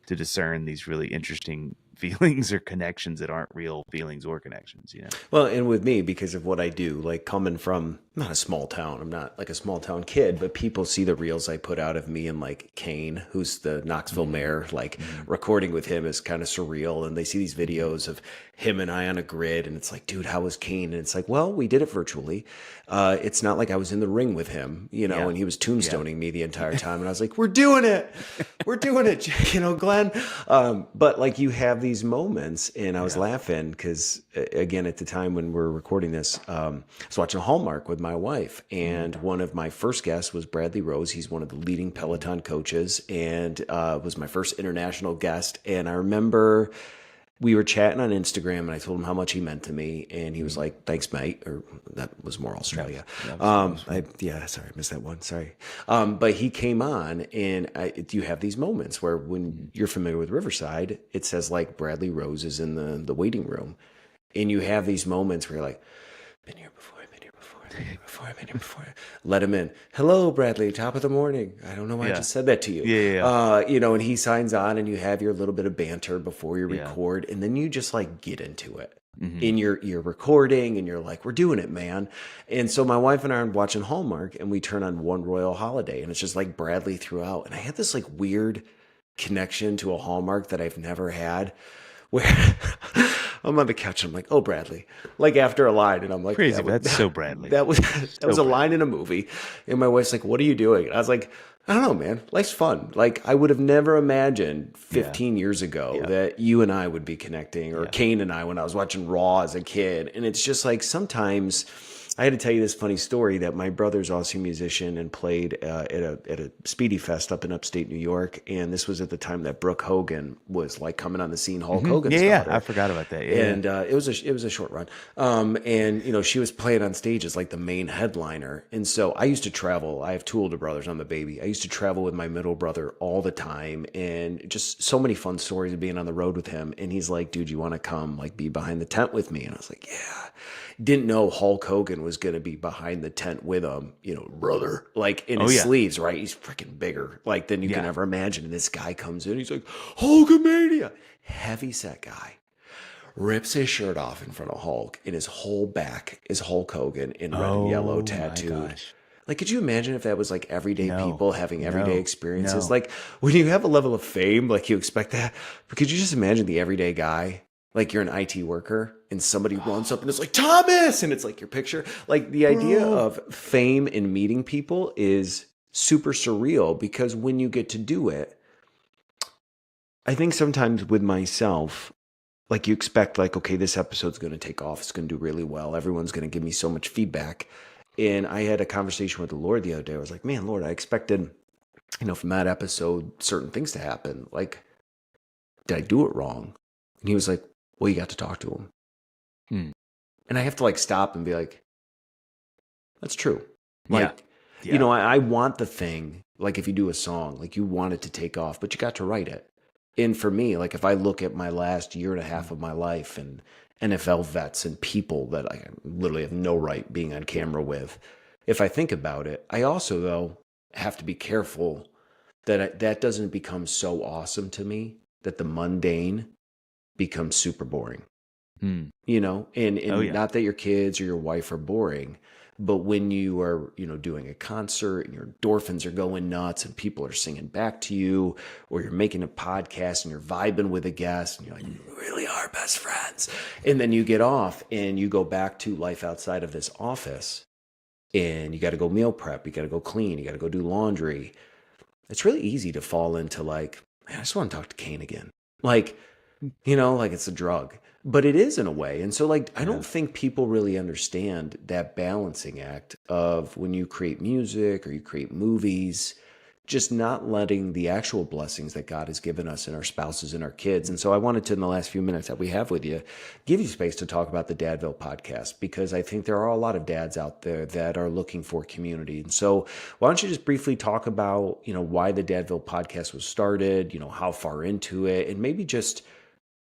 to discern these really interesting feelings or connections that aren't real feelings or connections. Well, and with me, because of what I do, like coming from not a small town, I'm not like a small town kid, but people see the reels I put out of me and like Kane, who's the Knoxville mayor, like recording with him is kind of surreal. And they see these videos of him and I on a grid, and it's like, dude, how was Kane? And it's like, well, we did it virtually. It's not like I was in the ring with him, Yeah. and he was tombstoning me the entire time. And I was like, we're doing it. We're doing it, Glenn. But like, you have these moments, and I was laughing because, again, at the time when we're recording this, I was watching Hallmark with my wife, and one of my first guests was Bradley Rose. He's one of the leading Peloton coaches, and was my first international guest. And I remember we were chatting on Instagram, and I told him how much he meant to me, and he was like, "Thanks, mate." Or that was more Australia. Sorry, I missed that one. Sorry. But he came on, and you have these moments where, when you're familiar with Riverside, it says like Bradley Rose is in the waiting room, and you have these moments where you're like, "Been here before. I've been here before. I've been here before. I've been here before." Let him in. "Hello, Bradley. Top of the morning. I don't know why I just said that to you." Yeah. And he signs on, and you have your little bit of banter before you Yeah. record, and then you just like get into it. Mhm. And you're recording, and you're like, we're doing it, man. And so my wife and I are watching Hallmark, and we turn on One Royal Holiday, and it's just like Bradley throughout. And I had this like weird connection to a Hallmark that I've never had, where I'm on the couch and I'm like, "Oh, Bradley," like after a line, and I'm like, Crazy, but that's so Bradley. That was a line in a movie. And my wife's like, "What are you doing?" And I was like, "I don't know, man. Life's fun." Like, I would have never imagined 15 years ago that you and I would be connecting, or Kane and I, when I was watching Raw as a kid. And it's just like, sometimes I had to tell you this funny story, that my brother's also a musician and played at a Speedy Fest up in upstate New York. And this was at the time that Brooke Hogan was like coming on the scene, Hulk Hogan's daughter. I forgot about that. And it was a short run. And she was playing on stage as like the main headliner. And so I used to travel. I have two older brothers. I'm the baby. I used to travel with my middle brother all the time, and just so many fun stories of being on the road with him. And he's like, "Dude, you want to come like be behind the tent with me?" And I was like, "Yeah." Didn't know Hulk Hogan was going to be behind the tent with him, brother, like in his sleeves, right? He's freaking bigger like than you can ever imagine. And this guy comes in, he's like, "Hulkamania," heavy set guy, rips his shirt off in front of Hulk, and his whole back is Hulk Hogan in red and yellow tattooed. Like, could you imagine if that was like everyday No, people having everyday no, experiences? no. Like, when you have a level of fame, like you expect that. But could you just imagine the everyday guy? Like, you're an IT worker and somebody runs up and it's like, Thomas! And it's like your picture. Like, the idea Bro. of fame and meeting people is super surreal because when you get to do it, I think sometimes with myself, like you expect, like, okay, this episode's going to take off, it's going to do really well, everyone's going to give me so much feedback. And I had a conversation with the Lord the other day. I was like, man, Lord, I expected, from that episode certain things to happen. Like, did I do it wrong? And he was like, well, you got to talk to him. Hmm. And I have to like stop and be like, that's true. Yeah. Like, Yeah. I want the thing, like if you do a song, like you want it to take off, but you got to write it. And for me, like if I look at my last year and a half of my life and NFL vets and people that I literally have no right being on camera with, if I think about it, I also though have to be careful that that doesn't become so awesome to me that the mundane becomes super boring. Hmm. And Oh yeah. not that your kids or your wife are boring, but when you are, doing a concert and your endorphins are going nuts and people are singing back to you, or you're making a podcast and you're vibing with a guest and you're like, we really are best friends. And then you get off and you go back to life outside of this office and you got to go meal prep, you got to go clean, you got to go do laundry. It's really easy to fall into like, man, I just want to talk to Kane again. Like, like it's a drug, but it is in a way. And so, like, I Yeah. don't think people really understand that balancing act of when you create music or you create movies, just not letting the actual blessings that God has given us and our spouses and our kids. And so, I wanted to, in the last few minutes that we have with you, give you space to talk about the Dadville podcast, because I think there are a lot of dads out there that are looking for community. And so, why don't you just briefly talk about, why the Dadville podcast was started, how far into it, and maybe just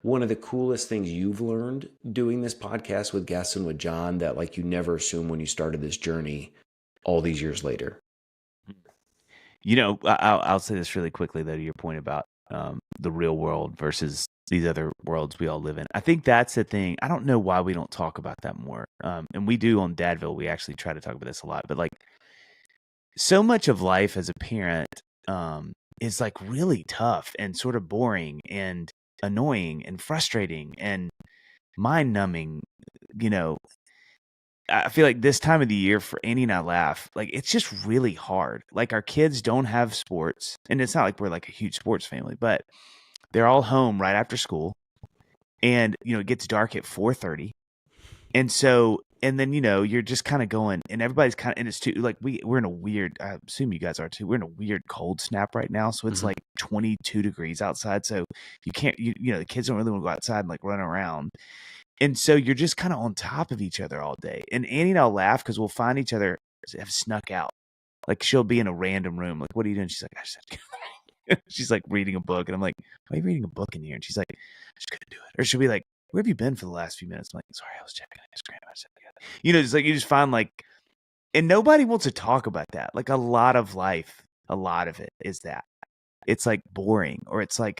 one of the coolest things you've learned doing this podcast with guests and with Jon that like you never assumed when you started this journey all these years later. I'll say this really quickly though, to your point about the real world versus these other worlds we all live in. I think that's the thing. I don't know why we don't talk about that more. And we do on Dadville. We actually try to talk about this a lot. But like, so much of life as a parent is like really tough and sort of boring and annoying and frustrating and mind numbing. You know, I feel like this time of the year for Andy and I laugh, like it's just really hard. Like our kids don't have sports, and it's not like we're like a huge sports family, but they're all home right after school, and it gets dark at 4:30, and so and then you're just kind of going, and everybody's kind of, and it's too like we're in a weird. I assume you guys are too. We're in a weird cold snap right now, so it's Mhm. like 22 degrees outside, so you can't the kids don't really want to go outside and like run around. And so you're just kind of on top of each other all day. And Annie and I'll laugh because we'll find each other have snuck out. Like she'll be in a random room. Like, what are you doing? She's like, I just she's like reading a book. And I'm like, why are you reading a book in here? And she's like, I just couldn't do it. Or she'll be like, where have you been for the last few minutes? I'm like, sorry, I was checking Instagram. I said, yeah. It's like you just find like, and nobody wants to talk about that. Like a lot of life, a lot of it is that. It's like boring or it's like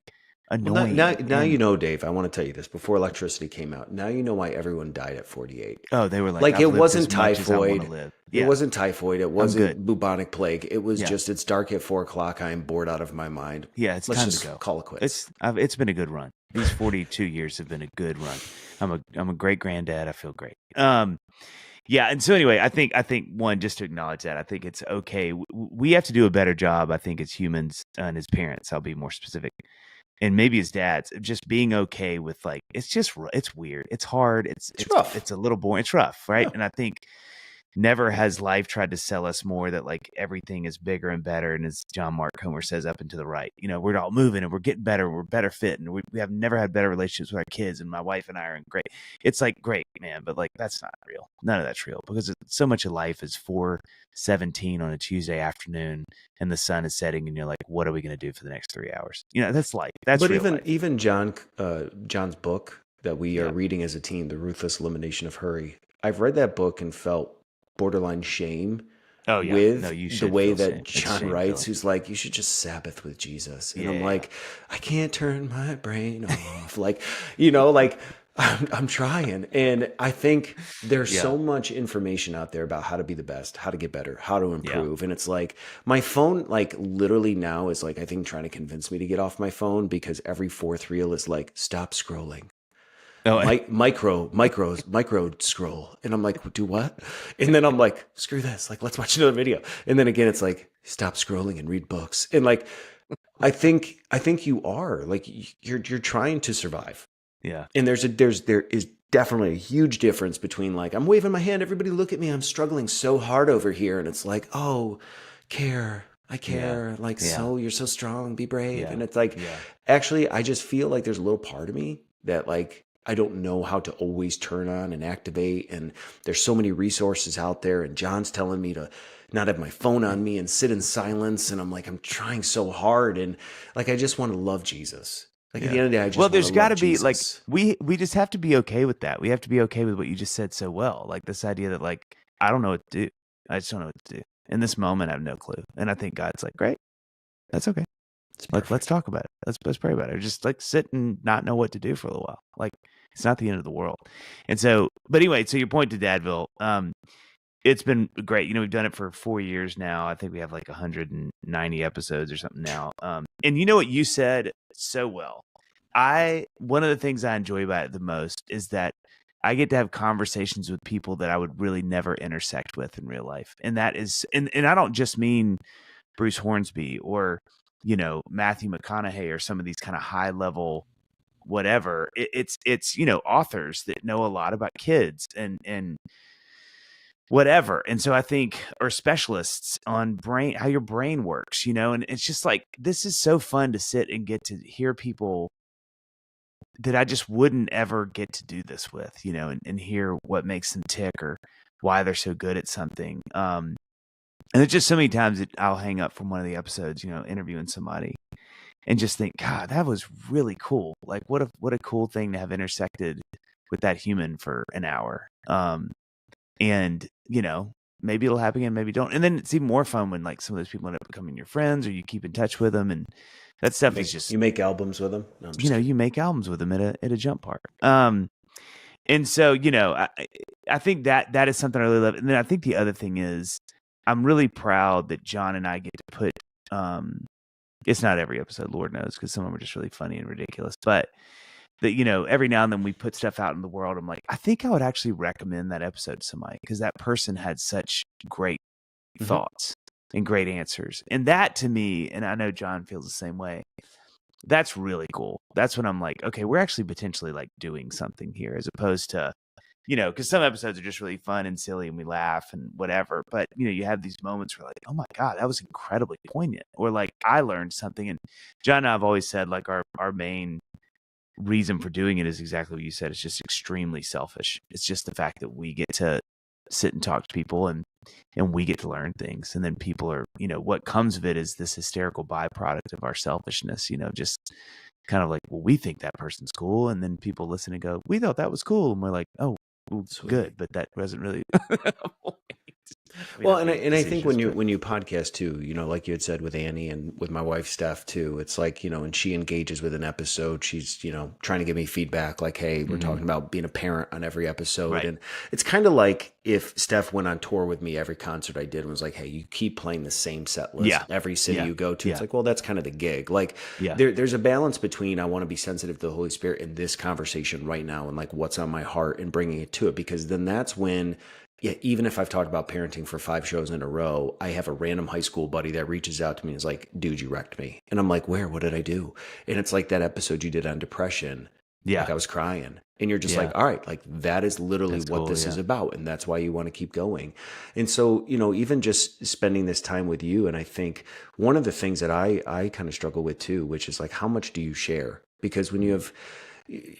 Well, now, annoying. you And know, Dave, I want to tell you this before electricity came out. Now you know why everyone died at 48. oh, they were like, Like I've it lived as wasn't much as I want to typhoid. live. It Yeah, wasn't typhoid. It I'm good. wasn't bubonic plague. It was Yeah. just, it's dark at 4 o'clock. I am bored out of my mind. Yeah, it's Let's time just to go. call it quits. It's been a good run. These 42 years have been a good run. I'm a great granddad. I feel great. Yeah, and so anyway, I think one, just to acknowledge that, I think it's okay. We have to do a better job, I think, as humans and as parents. I'll be more specific, and maybe as dads, of just being okay with like it's weird, it's hard, It's rough. it's a little boring, it's rough, right? Yeah. And I think never has life tried to sell us more that like everything is bigger and better. And as John Mark Comer says, up and to the right, we're all moving and we're getting better, we're better fit, and we have never had better relationships with our kids. And my wife and I are in great. It's like great, man, but like that's not real. None of that's real because so much of life is 4:17 on a Tuesday afternoon, and the sun is setting, and you're like, what are we going to do for the next 3 hours? That's life. That's But real life. even John's book that we are Yeah. reading as a team, The Ruthless Elimination of Hurry. I've read that book and felt borderline shame Oh yeah, no, you with the should way feel that shame. It's John shame writes, feeling. who's like, you should just Sabbath with Jesus. And I'm Yeah. like, I can't turn my brain off. Like, like I'm trying. And I think there's Yeah. so much information out there about how to be the best, how to get better, how to Yeah. improve. And it's like my phone, like literally now is like, I think trying to convince me to get off my phone because every fourth reel is like, stop scrolling. Oh, Micro scroll. And I'm like, do what? And then I'm like, screw this. Like, let's watch another video. And then again, it's like, stop scrolling and read books. And like, I think you are like, you're trying to survive. yeah. And there is definitely a huge difference between like I'm waving my hand, everybody look at me, I'm struggling so hard over here, and it's like, oh, I Yeah. care, like Yeah. so you're so strong, be brave, Yeah. and it's like, Yeah. actually, I just feel like there's a little part of me that like I don't know how to always turn on and activate, and there's so many resources out there, and John's telling me to not have my phone on me and sit in silence, and I'm like I'm trying so hard, and like I just want to love Jesus. Like at the Yeah. end of the day, I Well, just want there's to got love to be like Jesus. we just have to be okay with that. We have to be okay with what you just said so well. Like this idea that like I don't know what to do. I just don't know what to do. In this moment, I have no clue. And I think God's like, great, that's okay. It's Like let's perfect. talk about it. Let's pray about it. Or just like sit and not know what to do for a little while. Like it's not the end of the world. And so, but anyway, so your point to Dadville, it's been great. You know, we've done it for 4 years now. I think we have like 190 episodes or something now. And you know what you said so well. One of the things I enjoy about it the most is that I get to have conversations with people that I would really never intersect with in real life. And that is and I don't just mean Bruce Hornsby or, you know, Matthew McConaughey or some of these kind of high level whatever. It's, you know, authors that know a lot about kids and whatever. And so I think, or specialists on brain, how your brain works, you know, and it's just like, this is so fun to sit and get to hear people that I just wouldn't ever get to do this with, you know, and hear what makes them tick or why they're so good at something. And there's just so many times that I'll hang up from one of the episodes, you know, interviewing somebody and just think, God, that was really cool. Like what a cool thing to have intersected with that human for an hour. And, you know, maybe it'll happen again, maybe don't. And then it's even more fun when like some of those people end up becoming your friends or you keep in touch with them. And that stuff is just, You make albums with them? No, I'm you just know, kidding. you make albums with them at a jump park. And so, you know, I think that is something I really love. And then I think the other thing is I'm really proud that John and I get to put, it's not every episode, Lord knows, because some of them are just really funny and ridiculous, but that, you know, every now and then we put stuff out in the world. I'm like, I think I would actually recommend that episode to somebody because that person had such great Mhm. thoughts and great answers. And that to me, and I know John feels the same way, that's really cool. That's when I'm like, okay, we're actually potentially like doing something here as opposed to, you know, because some episodes are just really fun and silly and we laugh and whatever. But, you know, you have these moments where like, oh my God, that was incredibly poignant. Or like I learned something. And John and I have always said like our main reason for doing it is exactly what you said. It's just extremely selfish. It's just the fact that we get to sit and talk to people and we get to learn things. And then people are, you know, what comes of it is this hysterical byproduct of our selfishness, you know, just kind of like, well, we think that person's cool. And then people listen and go, we thought that was cool. And we're like, oh, well, good. But that wasn't really. Well, and I think when you podcast too, you know, like you had said with Annie and with my wife Steph too, it's like, you know, and she engages with an episode, she's, you know, trying to give me feedback like, hey, we're talking about being a parent on every episode. Right. And it's kind of like if Steph went on tour with me, every concert I did was like, hey, you keep playing the same set list Yeah. every city Yeah. you go to. Yeah. It's like, well, that's kind of the gig. Like Yeah. there's a balance between I want to be sensitive to the Holy Spirit in this conversation right now and like what's on my heart and bringing it to it, because then that's when, yeah, even if I've talked about parenting for 5 shows in a row, I have a random high school buddy that reaches out to me and is like, dude, you wrecked me. And I'm like, where? What did I do? And it's like that episode you did on depression. Yeah. Like I was crying. And you're just Yeah. like, all right, like that is literally That's what cool, this yeah. is about. And that's why you want to keep going. And so, you know, even just spending this time with you, and I think one of the things that I kind of struggle with too, which is like, how much do you share? Because when you have,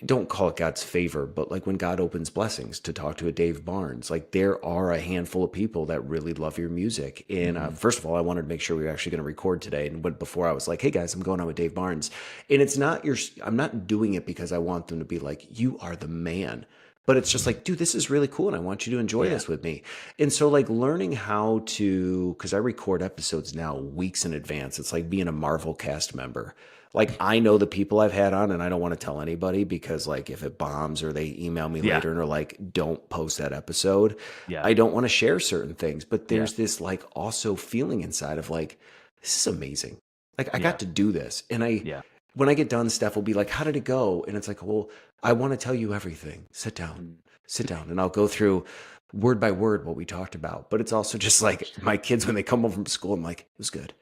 don't call it God's favor, but like when God opens blessings to talk to a Dave Barnes, like there are a handful of people that really love your music. And first of all, I wanted to make sure we were actually going to record today. And before I was like, hey guys, I'm going on with Dave Barnes. And it's not I'm not doing it because I want them to be like, you are the man. But it's just like, dude, this is really cool. And I want you to enjoy this with me. And so like learning how to, because I record episodes now weeks in advance. It's like being a Marvel cast member. like I know the people I've had on and I don't want to tell anybody because like if it bombs or they email me Yeah. later and are like, don't post that episode, Yeah. I don't want to share certain things. But Yeah. there's this like also feeling inside of like, this is amazing. Like I Yeah. got to do this. And Yeah. when I get done, Steph will be like, how did it go? And it's like, well, I want to tell you everything. Sit down. Sit down. And I'll go through word by word what we talked about. But it's also just like my kids, when they come home from school, I'm like, it was good.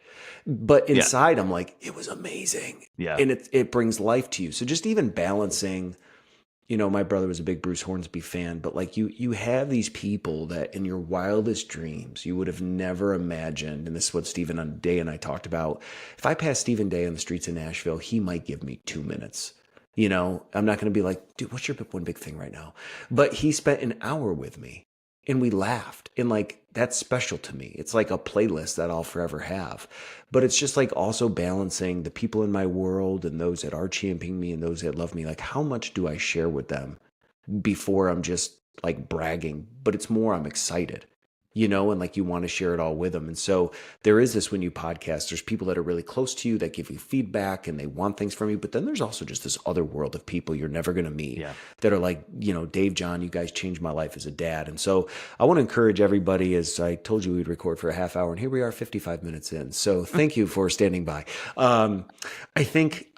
But Yeah. inside, I'm like, it was amazing. Yeah. And it brings life to you. So just even balancing, you know, my brother was a big Bruce Hornsby fan, but like you have these people that in your wildest dreams, you would have never imagined. And this is what Stephen Day and I talked about. If I passed Stephen Day on the streets of Nashville, he might give me 2 minutes. You know, I'm not going to be like, dude, what's your one big thing right now? But he spent an hour with me and we laughed. And like, that's special to me. It's like a playlist that I'll forever have. But it's just like also balancing the people in my world and those that are championing me and those that love me. Like, how much do I share with them before I'm just like bragging? But it's more, I'm excited, you know, and like you want to share it all with them. And so there is this when you podcast, there's people that are really close to you that give you feedback and they want things from you. But then there's also just this other world of people you're never going to meet that are like, you know, Dave, John, you guys changed my life as a dad. And so I want to encourage everybody, as I told you, we'd record for a half hour and here we are 55 minutes in. So thank you for standing by. I think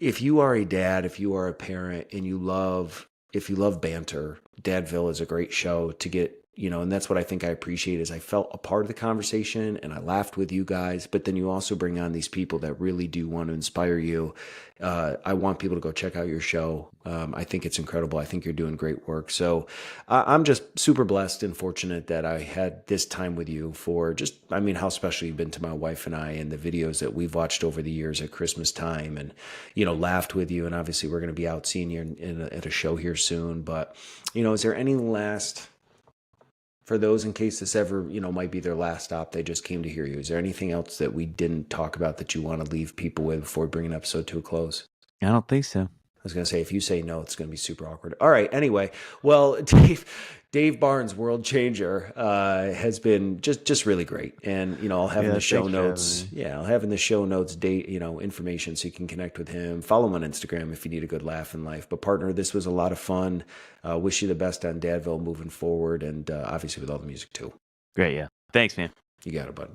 if you are a dad, if you are a parent and if you love banter, Dadville is a great show to get, you know, and that's what I think I appreciate is I felt a part of the conversation and I laughed with you guys, but then you also bring on these people that really do want to inspire you. I want people to go check out your show. I think it's incredible. I think you're doing great work. So I'm just super blessed and fortunate that I had this time with you for just, I mean, how special you've been to my wife and I and the videos that we've watched over the years at Christmas time and, you know, laughed with you. And obviously we're going to be out seeing you at a show here soon. But, you know, is there any last, for those in case this ever, you know, might be their last stop, they just came to hear you, is there anything else that we didn't talk about that you want to leave people with before we bring an episode to a close? I don't think so. I was going to say, if you say no, it's going to be super awkward. All right. Anyway, well, Dave Barnes, World Changer, has been just really great. And, you know, I'll have in the show notes. Yeah, I'll have in the show notes date, you know, information so you can connect with him. Follow him on Instagram if you need a good laugh in life. But partner, this was a lot of fun. Wish you the best on Dadville moving forward and obviously with all the music too. Great. Yeah. Thanks, man. You got it, bud.